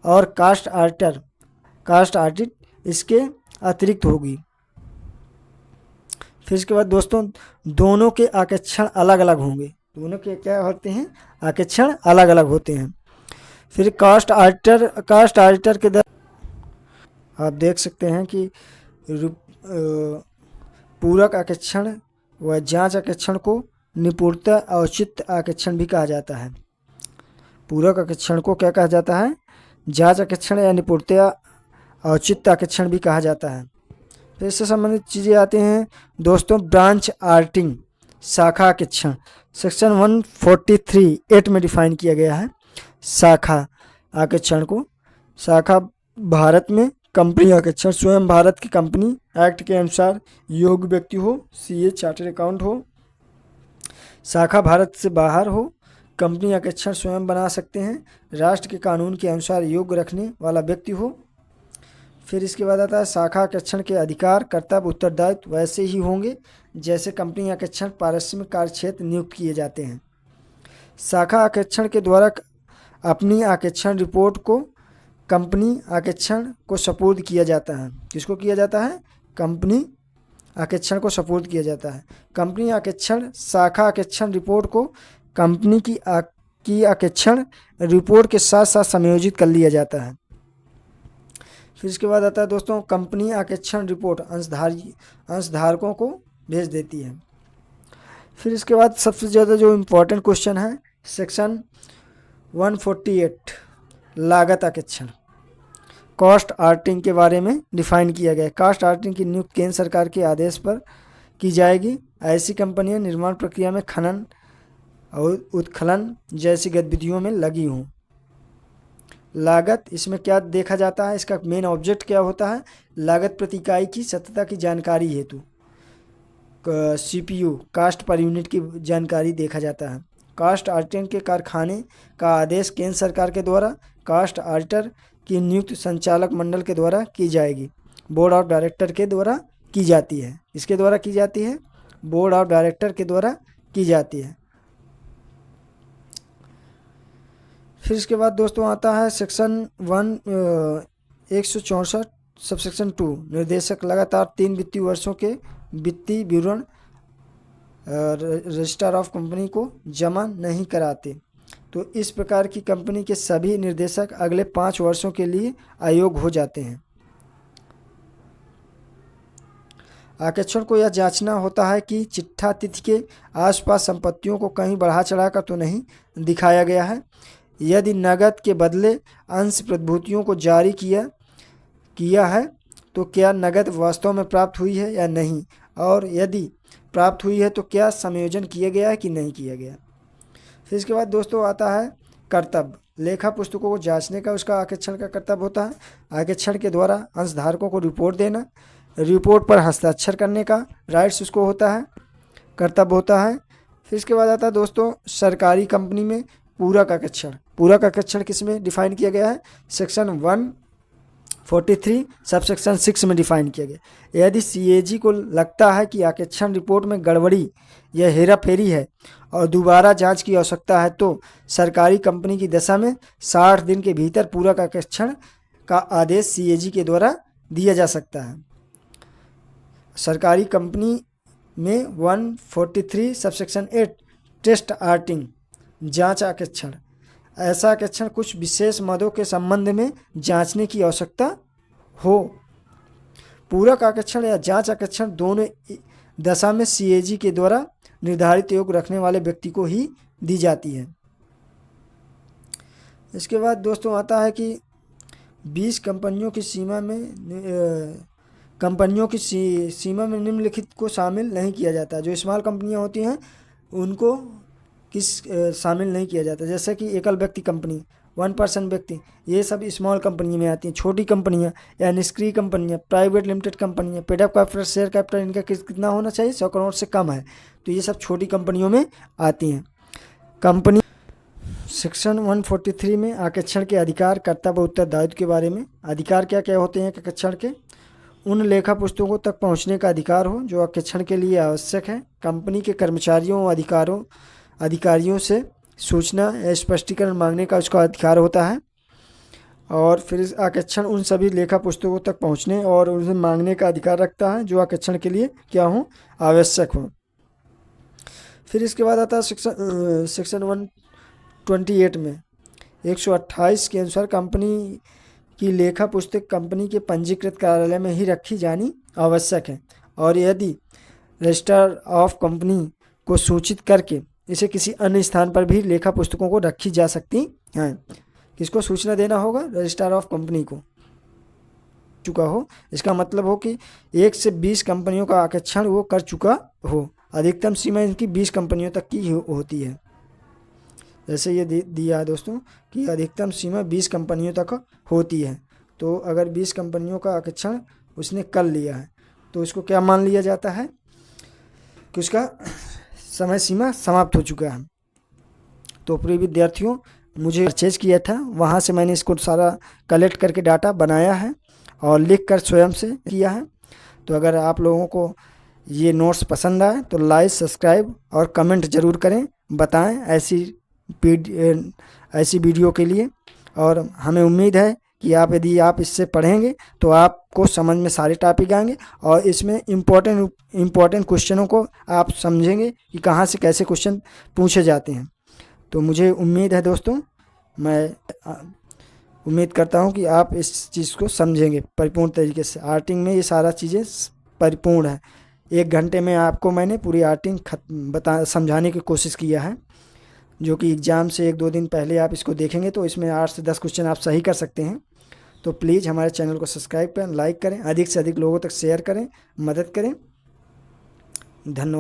और कास्ट ऑडिट इसके अतिरिक्त होगी। फिर इसके बाद दोस्तों दोनों के आरक्षण अलग अलग होंगे, दोनों के क्या होते हैं, आरक्षण अलग अलग होते हैं। फिर कास्ट ऑडिटर के आप देख सकते हैं कि पूरक आरक्षण व जांच आरक्षण को निपुणता औचित्य आरक्षण भी कहा जाता है। पूरक आरक्षण को क्या कहा जाता है, जांच आरक्षण या निपुणता औचित्य आरक्षण भी कहा जाता है। फिर इससे संबंधित चीज़ें आते हैं दोस्तों, ब्रांच आर्टिंग शाखा आरक्षण सेक्शन 143(8) में डिफाइन किया गया है शाखा आरक्षण को। शाखा भारत में कंपनी आरक्षण स्वयं भारत की कंपनी एक्ट के अनुसार योग्य व्यक्ति हो, सीए चार्टर्ड अकाउंट हो, शाखा भारत से बाहर हो, कंपनी आरक्षण स्वयं बना सकते हैं, राष्ट्र के कानून के अनुसार योग्य रखने वाला व्यक्ति हो। फिर इसके बाद आता है शाखा आरक्षण के अधिकार कर्तव्य उत्तरदायित्व वैसे ही होंगे जैसे कंपनी आरक्षण पारिश्रमिक कार्यक्षेत्र नियुक्त किए जाते हैं। शाखा आरक्षण के द्वारा अपनी आरक्षण रिपोर्ट को कंपनी आरक्षण को सुपुर्द किया जाता है। किसको किया जाता है, कंपनी आरक्षण को सुपुर्द किया जाता है। कंपनी आरक्षण शाखा आरक्षण रिपोर्ट को कंपनी की आरक्षण रिपोर्ट के साथ साथ संयोजित कर लिया जाता है। फिर इसके बाद आता है दोस्तों, कंपनी आरक्षण रिपोर्ट अंशधारकों को भेज देती है। फिर इसके बाद सबसे ज़्यादा जो इम्पोर्टेंट क्वेश्चन है सेक्शन 148 लागत आरक्षण, कॉस्ट आर्टिंग के बारे में डिफाइन किया गया है। कास्ट आर्टिंग की नियुक्ति केंद्र सरकार के आदेश पर की जाएगी। ऐसी कंपनियां निर्माण प्रक्रिया में खनन और उत्खनन जैसी गतिविधियों में लगी हों। लागत, इसमें क्या देखा जाता है, इसका मेन ऑब्जेक्ट क्या होता है, लागत प्रति इकाई की सत्यता की जानकारी हेतु सीपीयू कास्ट पर यूनिट की जानकारी देखा जाता है। कास्ट ऑडिटिंग के कारखाने का आदेश केंद्र सरकार के द्वारा कास्ट ऑडिटर की नियुक्त संचालक मंडल के द्वारा की जाएगी, बोर्ड ऑफ डायरेक्टर के द्वारा की जाती है। इसके द्वारा की जाती है, बोर्ड ऑफ डायरेक्टर के द्वारा की जाती है। फिर इसके बाद दोस्तों आता है सेक्शन 164 सबसेक्शन 2, निर्देशक लगातार 3 वित्तीय वर्षों के वित्तीय विवरण रजिस्ट्रार ऑफ कंपनी को जमा नहीं कराते तो इस प्रकार की कंपनी के सभी निर्देशक अगले 5 वर्षों के लिए अयोग्य हो जाते हैं। आरक्षण को यह जांचना होता है कि चिट्ठा तिथि के आसपास संपत्तियों को कहीं बढ़ा चढ़ाकर तो नहीं दिखाया गया है। यदि नकद के बदले अंश प्रतिभूतियों को जारी किया है तो क्या नकद वास्तव में प्राप्त हुई है या नहीं, और यदि प्राप्त हुई है तो क्या समायोजन किया गया है कि नहीं किया गया। फिर इसके बाद दोस्तों आता है कर्तव्य, लेखा पुस्तकों को जांचने का उसका आरक्षण का कर्तव्य होता है। आरक्षण के द्वारा अंशधारकों को रिपोर्ट देना, रिपोर्ट पर हस्ताक्षर करने का राइट्स उसको होता है, कर्तव्य होता है। फिर इसके बाद आता है दोस्तों सरकारी कंपनी में पूरक आरक्षण। पूरक आरक्षण किस में डिफाइन किया गया है, सेक्शन 143 सबसेक्शन 6 में डिफाइन किया गया। यदि सीएजी को लगता है कि आरक्षण रिपोर्ट में गड़बड़ी या हेराफेरी है और दोबारा जांच की आवश्यकता है तो सरकारी कंपनी की दशा में 60 दिन के भीतर पूरक आरक्षण का आदेश सीएजी के द्वारा दिया जा सकता है। सरकारी कंपनी में 143 सबसेक्शन 8 टेस्ट आर्टिंग जांच आरक्षण, ऐसा आरक्षण कुछ विशेष मदों के संबंध में जांचने की आवश्यकता हो। पूरक आरक्षण या जांच आरक्षण दोनों दशा में सीएजी के द्वारा निर्धारित योग्य रखने वाले व्यक्ति को ही दी जाती है। इसके बाद दोस्तों आता है कि 20 कंपनियों की सीमा में निम्नलिखित को शामिल नहीं किया जाता। जो स्मॉल कंपनियां होती हैं उनको शामिल नहीं किया जाता, जैसे कि एकल व्यक्ति कंपनी, 1% व्यक्ति, ये सब स्मॉल कंपनी में आती हैं। छोटी कंपनियां या निष्क्रिय कंपनियां, प्राइवेट लिमिटेड कंपनियां, paid up capital share capital इनका कितना होना चाहिए, 100 करोड़ से कम है, तो ये सब छोटी कंपनियों में आती हैं। कंपनी सेक्शन 143 में आरक्षण के अधिकार कर्तव्य उत्तरदायित्व के बारे में। अधिकार क्या क्या होते हैं आरक्षण के, उन लेखा पुस्तकों तक पहुंचने का अधिकार हो जो आरक्षण के लिए आवश्यक है। कंपनी के कर्मचारियों और अधिकारियों से सूचना या स्पष्टीकरण मांगने का उसका अधिकार होता है। और फिर इस आरक्षण उन सभी लेखा पुस्तकों तक पहुंचने और उनसे मांगने का अधिकार रखता है जो आरक्षण के लिए क्या हो, आवश्यक हो। फिर इसके बाद आता है सेक्शन 128 में 128 के अनुसार कंपनी की लेखा पुस्तक कंपनी के पंजीकृत कार्यालय में ही रखी जानी आवश्यक है, और यदि रजिस्ट्रार ऑफ कंपनी को सूचित करके इसे किसी अन्य स्थान पर भी लेखा पुस्तकों को रखी जा सकती हैं। किसको सूचना देना होगा? रजिस्ट्रार ऑफ कंपनी को चुका हो। इसका मतलब हो कि 1 से 20 कंपनियों का आरक्षण वो कर चुका हो। अधिकतम सीमा इनकी 20 कंपनियों तक की होती है। जैसे ये दिया है दोस्तों कि अधिकतम सीमा 20 कंपनियों तक होती है। तो अगर 20 कंपनियों का आरक्षण उसने कर लिया है तो इसको क्या मान लिया जाता है कि उसका समय सीमा समाप्त हो चुका है। तो प्रिय विद्यार्थियों, मुझे परचेज किया था, वहाँ से मैंने इसको सारा कलेक्ट करके डाटा बनाया है और लिख कर स्वयं से किया है। तो अगर आप लोगों को ये नोट्स पसंद आए तो लाइक, सब्सक्राइब और कमेंट ज़रूर करें, बताएं ऐसी वीडियो के लिए। और हमें उम्मीद है कि यदि आप इससे पढ़ेंगे तो आपको समझ में सारे टॉपिक आएंगे और इसमें इम्पोर्टेंट क्वेश्चनों को आप समझेंगे कि कहाँ से कैसे क्वेश्चन पूछे जाते हैं। तो मुझे उम्मीद है दोस्तों, मैं उम्मीद करता हूँ कि आप इस चीज़ को समझेंगे परिपूर्ण तरीके से। आर्टिंग में ये सारा चीज़ें परिपूर्ण है। 1 घंटे में आपको मैंने पूरी आर्टिंग समझाने की कोशिश किया है, जो कि एग्ज़ाम से 1-2 दिन पहले आप इसको देखेंगे तो इसमें 8 से 10 क्वेश्चन आप सही कर सकते हैं। तो प्लीज़ हमारे चैनल को सब्सक्राइब करें, लाइक करें, अधिक से अधिक लोगों तक शेयर करें, मदद करें। धन्यवाद।